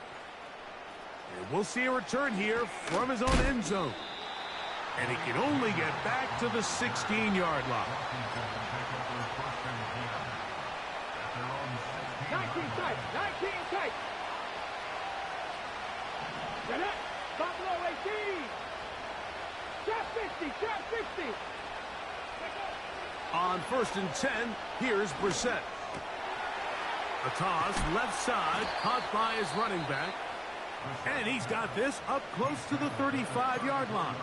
And we'll see a return here from his own end zone. And he can only get back to the 16-yard line. 19 tight. 19 tight. Get up. Buffalo 18. Trap 50. Trap 50. On 1st and 10, here's Brissett. A toss, left side, caught by his running back. And he's got this up close to the 35-yard line.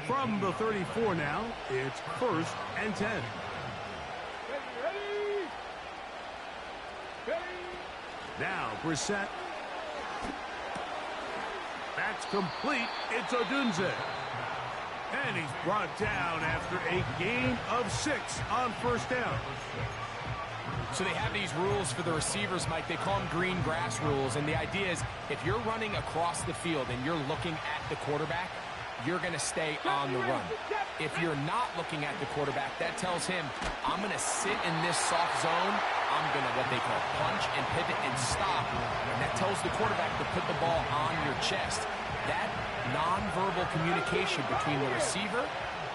From the 34 now, it's 1st and 10. Ready. Ready. Now Brissett. That's complete. It's Odunze. And he's brought down after a gain of 6 on 1st down. So they have these rules for the receivers, Mike. They call them green grass rules. And the idea is if you're running across the field and you're looking at the quarterback, you're going to stay on the run. If you're not looking at the quarterback, that tells him, I'm going to sit in this soft zone. I'm going to, what they call, punch and pivot and stop. And that tells the quarterback to put the ball on your chest. That nonverbal communication between the receiver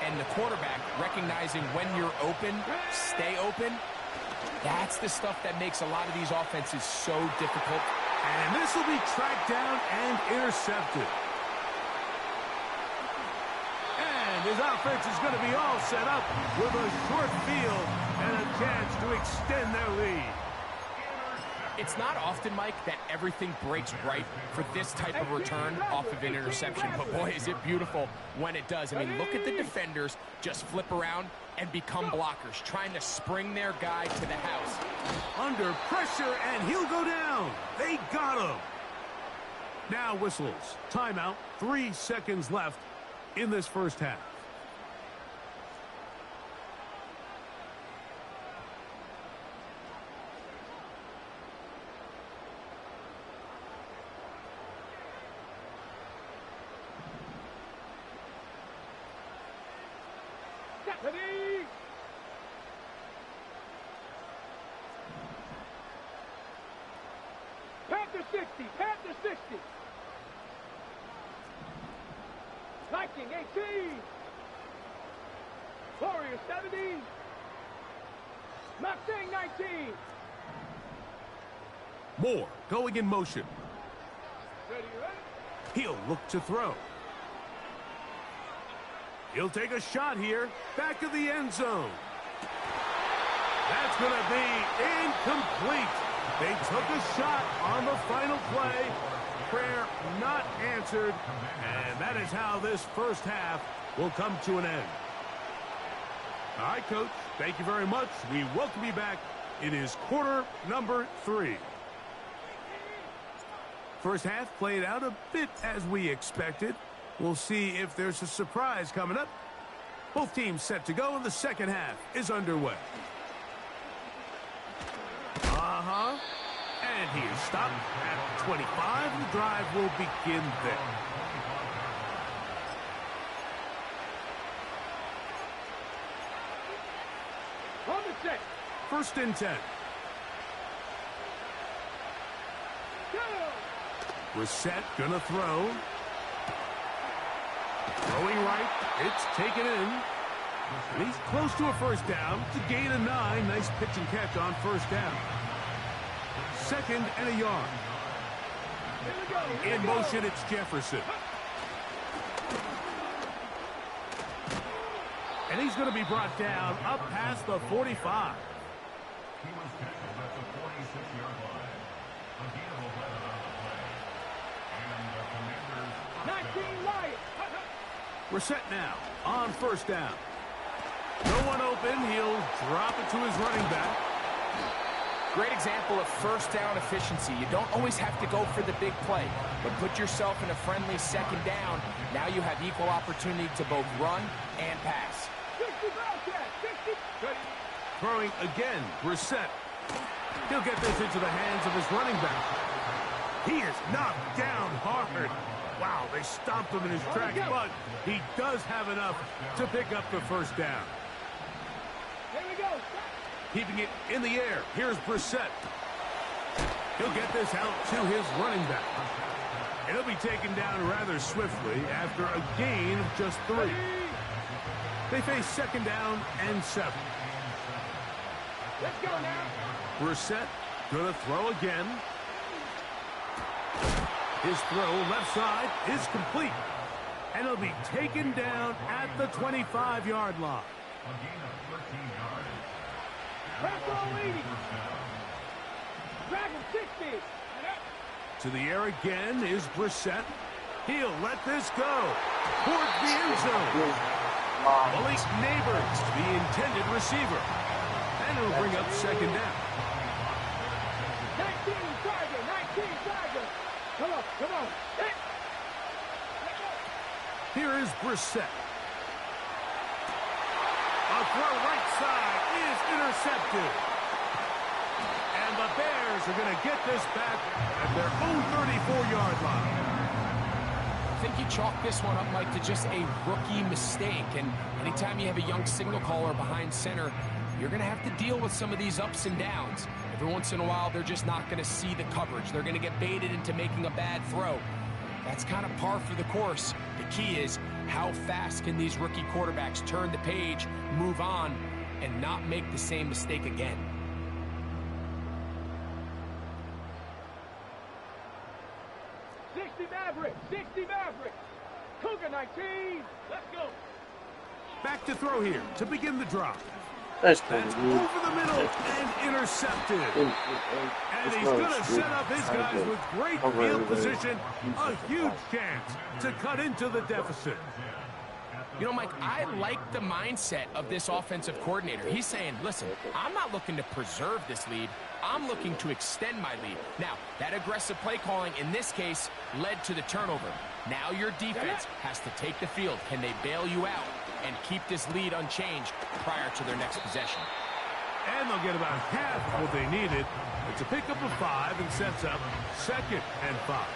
and the quarterback, recognizing when you're open, stay open, that's the stuff that makes a lot of these offenses so difficult. And this will be tracked down and intercepted. And his offense is going to be all set up with a short field and a chance to extend their lead. It's not often, Mike, that everything breaks right for this type of return off of an interception. But, boy, is it beautiful when it does. I mean, look at the defenders just flip around and become blockers, trying to spring their guy to the house. Under pressure, and he'll go down. They got him. Now whistles. Timeout. 3 seconds left in this first half. Panther 60, Panther 60. Viking 18. Warrior 70. Mustang 19. Moore going in motion. Ready, ready? He'll look to throw. He'll take a shot here. Back of the end zone. That's going to be incomplete. They took a shot on the final play. Prayer not answered. And that is how this first half will come to an end. All right, Coach. Thank you very much. We welcome you back. It is quarter number 3. First half played out a bit as we expected. We'll see if there's a surprise coming up. Both teams set to go, and the second half is underway. And he is stopped at 25. The drive will begin there. On the set. First and 10. Go. Brissett gonna throw. Throwing right. It's taken in. And he's close to a first down. It's a gain of 9. Nice pitch and catch on first down. Second and a yard. In motion, it's Jefferson. And he's going to be brought down up past the 45. He was tackled at the 46-yard line. A gain of 11 on the play. And the Commanders 19 Lions. Brissett now on first down. No one open. He'll drop it to his running back. Great example of first down efficiency. You don't always have to go for the big play, but put yourself in a friendly second down. Now you have equal opportunity to both run and pass. 60 Bobcat, 60. Ready. Throwing again, Brissett. He'll get this into the hands of his running back. He is knocked down hard. Wow, they stomped him in his tracks, but he does have enough to pick up the first down. Here we go. Keeping it in the air. Here's Brissett. He'll get this out to his running back. And he'll be taken down rather swiftly after a gain of just 3. They face second down and 7. Let's go now. Brissett gonna throw again. His throw left side is complete. And he'll be taken down at the 25-yard line. a gain of 13 yards. Press on leading. Dragon 60. To the air again is Brissett. He'll let this go towards the end zone. Malik Neighbors, the intended receiver. And it'll bring up second down. 19 Tiger, 19 Tiger. Come on, come on. Here is Brissett. A throw right side is intercepted. And the Bears are going to get this back at their own 34-yard line. I think you chalk this one up, Mike, to just a rookie mistake. And anytime you have a young signal caller behind center, you're going to have to deal with some of these ups and downs. Every once in a while, they're just not going to see the coverage. They're going to get baited into making a bad throw. That's kind of par for the course. The key is how fast can these rookie quarterbacks turn the page, move on, and not make the same mistake again. Maverick, 60 Maverick. Cougar 19. Let's go. Back to throw here to begin the drive. Nice That's corner, dude. over the middle and intercepted. And he's going to set up his guys with great field position. A huge chance to cut into the deficit. You know, Mike, I like the mindset of this offensive coordinator. He's saying, listen, I'm not looking to preserve this lead. I'm looking to extend my lead. Now, that aggressive play calling in this case led to the turnover. Now your defense has to take the field. Can they bail you out and keep this lead unchanged prior to their next possession? And they'll get about half of what they needed. It's a pickup of 5 and sets up 2nd and 5.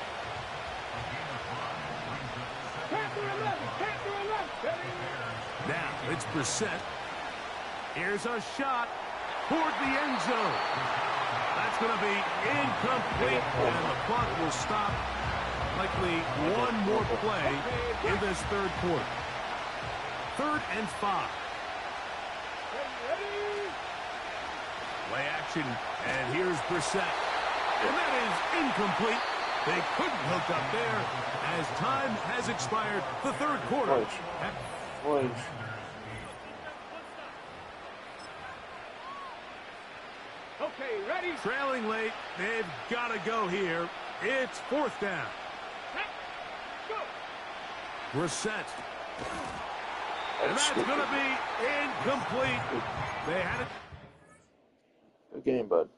Now it's Brissett. Here's a shot toward the end zone. That's going to be incomplete, and the clock will stop. Likely one more play in this third quarter. 3rd and 5. Play action, and here's Brissett. And that is incomplete. They couldn't hook up there as time has expired. The third quarter. Okay, ready? Trailing late. They've got to go here. It's 4th down. Go. Brissett. And that's going to be incomplete. They had it. Good game, bud.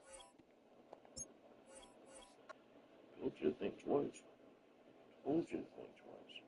Told you to think twice. Told you to think twice.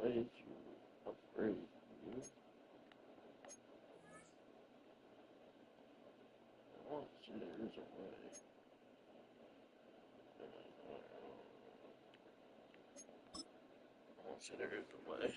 Way to upgrade you. I want to see there's a way. I want to see there is a way.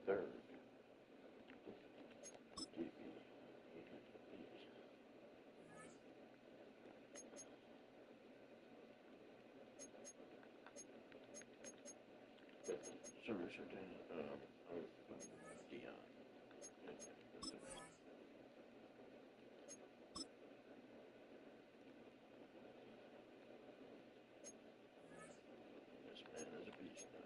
third. Service Dion. This man is a beast now.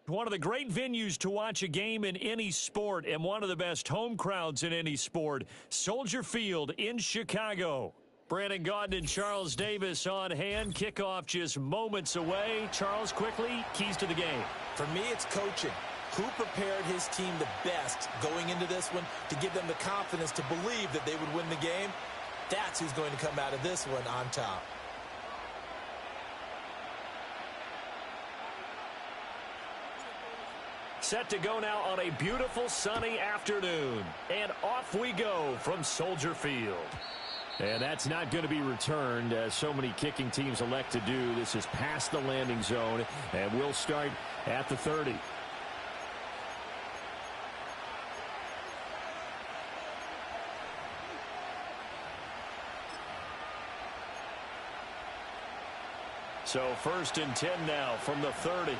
One of the great venues to watch a game in any sport and one of the best home crowds in any sport, Soldier Field in Chicago. Brandon Gaudin and Charles Davis on hand. Kickoff just moments away. Charles, quickly, keys to the game. For me, it's coaching. Who prepared his team the best going into this one to give them the confidence to believe that they would win the game? That's who's going to come out of this one on top. Set to go now on a beautiful sunny afternoon. And off we go from Soldier Field. And that's not going to be returned, as so many kicking teams elect to do. This is past the landing zone, and we'll start at the 30. So 1st and 10 now from the 30.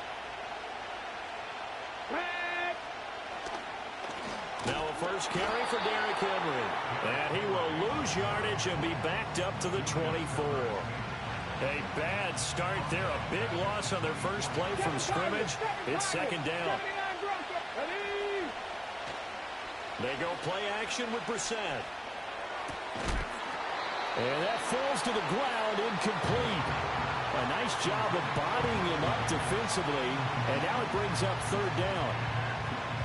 Now a first carry for Derrick Henry. And he will lose yardage and be backed up to the 24. A bad start there. A big loss on their first play from scrimmage. It's 2nd down. They go play action with Brissett. And that falls to the ground, incomplete. A nice job of bodying him up defensively. And now it brings up 3rd down.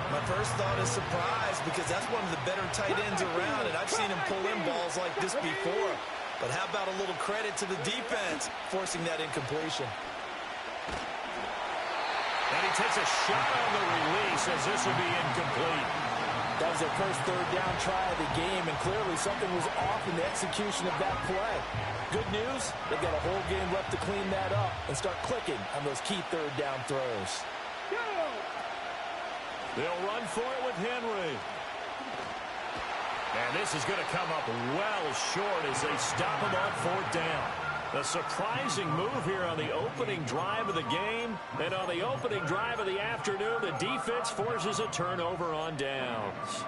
My first thought is surprise, because that's one of the better tight ends around, and I've seen him pull in balls like this before. But how about a little credit to the defense forcing that incompletion? And he takes a shot on the release as this will be incomplete. That was their first 3rd down try of the game, and clearly something was off in the execution of that play. Good news, they've got a whole game left to clean that up and start clicking on those key 3rd down throws. They'll run for it with Henry. And this is going to come up well short as they stop him on 4th down. A surprising move here on the opening drive of the game. And on the opening drive of the afternoon, the defense forces a turnover on downs.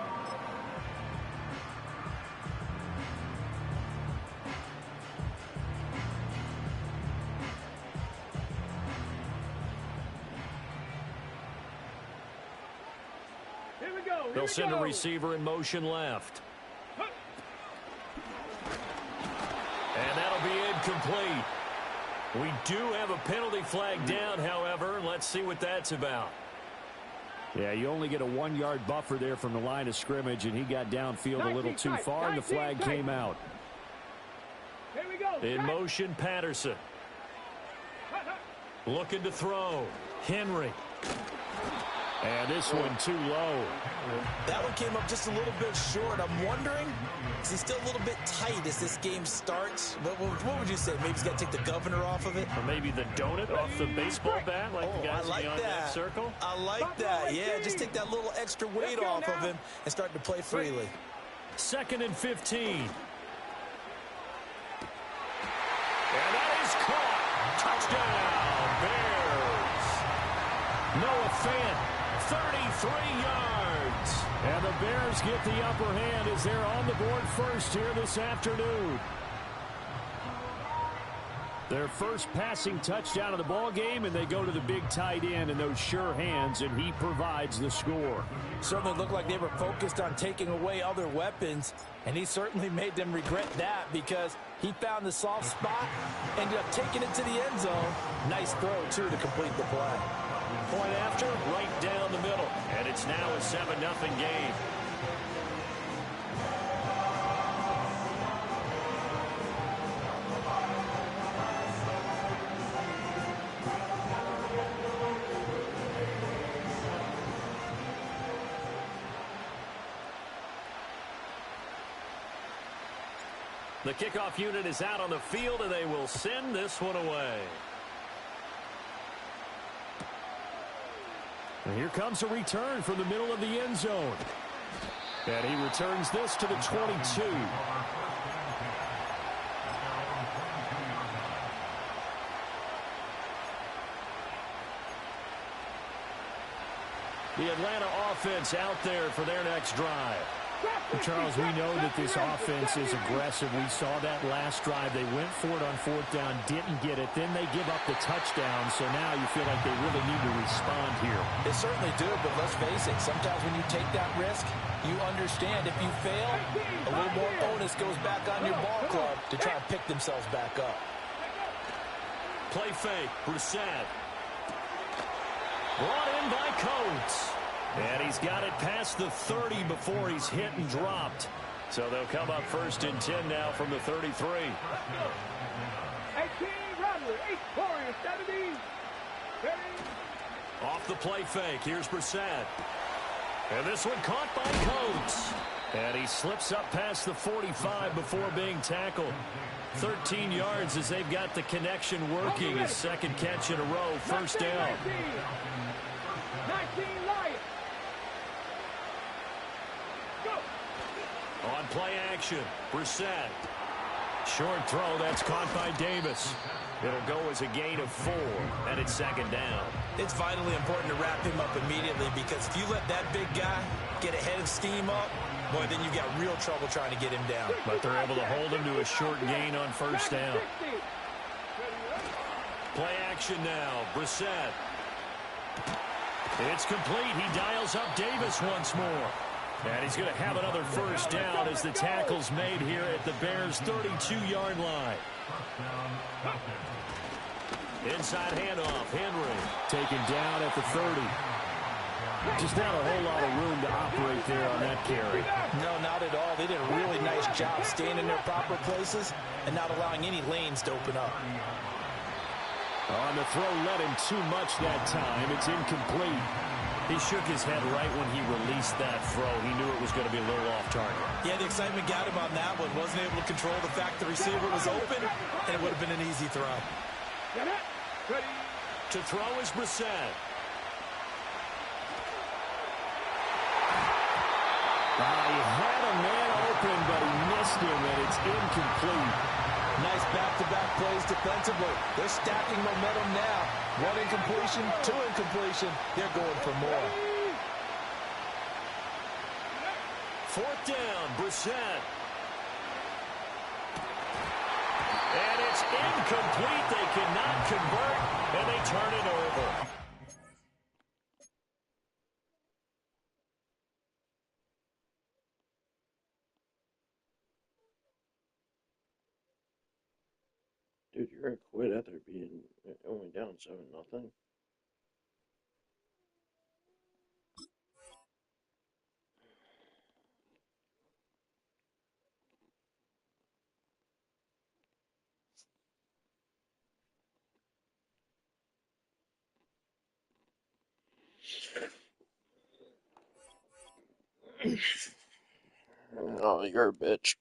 They'll send a receiver in motion left. And that'll be incomplete. We do have a penalty flag down, however. Let's see what that's about. Yeah, you only get a 1-yard buffer there from the line of scrimmage, and he got downfield a little too far, and the flag came out. In motion, Patterson. And this one too low. That one came up just a little bit short. I'm wondering, is he still a little bit tight as this game starts? What would you say? Maybe he's got to take the governor off of it? Or maybe the donut off the baseball bat like the guys beyond that circle? I like that. Yeah, just take that little extra weight off of him and start to play freely. 2nd and 15. And that is caught. Touchdown, Bears. Noah Fant. 33 yards. And the Bears get the upper hand as they're on the board first here this afternoon. Their first passing touchdown of the ball game, and they go to the big tight end in those sure hands, and he provides the score. Certainly looked like they were focused on taking away other weapons, and he certainly made them regret that because he found the soft spot, ended up taking it to the end zone. Nice throw, too, to complete the play. Point after, right down the middle. And it's now a 7-0 game. The kickoff unit is out on the field, and they will send this one away. And here comes a return from the middle of the end zone. And he returns this to the 22. The Atlanta offense out there for their next drive. Charles, we know that this offense is aggressive. We saw that last drive. They went for it on 4th down, didn't get it. Then they give up the touchdown. So now you feel like they really need to respond here. They certainly do, but let's face it. Sometimes when you take that risk, you understand if you fail, a little more onus goes back on your ball club to try and pick themselves back up. Play fake, Brissett. Brought in by Coates. And he's got it past the 30 before he's hit and dropped. So they'll come up 1st and 10 now from the 33. 18, Rodley, 8, Warriors, 17, 30. Off the play fake, here's Brissett. And this one caught by Coates. And he slips up past the 45 before being tackled. 13 yards as they've got the connection working. His second catch in a row, 1st down. 19, Lions. On play action, Brissett. Short throw, that's caught by Davis. It'll go as a gain of 4, and it's 2nd down. It's vitally important to wrap him up immediately because if you let that big guy get a head of steam up, boy, then you've got real trouble trying to get him down. But they're able to hold him to a short gain on 1st down. Play action now, Brissett. It's complete. He dials up Davis once more. And he's going to have another 1st down as the tackle's made here at the Bears' 32-yard line. Inside handoff, Henry. Taken down at the 30. Just not a whole lot of room to operate there on that carry. No, not at all. They did a really nice job staying in their proper places and not allowing any lanes to open up. On the throw, let him too much that time. It's incomplete. He shook his head right when he released that throw. He knew it was going to be a little off target. Yeah, the excitement got him on that one. Wasn't able to control the fact the receiver was open, and it would have been an easy throw. To throw is Brissett. He had a man open, but he missed him, and it's incomplete. Nice back-to-back plays defensively. They're stacking momentum now. 1 incompletion, 2 incompletion. They're going for more. 4th down, Brissett. And it's incomplete. They cannot convert, and they turn it over. Dude, you're going to quit after being only down 7-0. Oh, you're a bitch.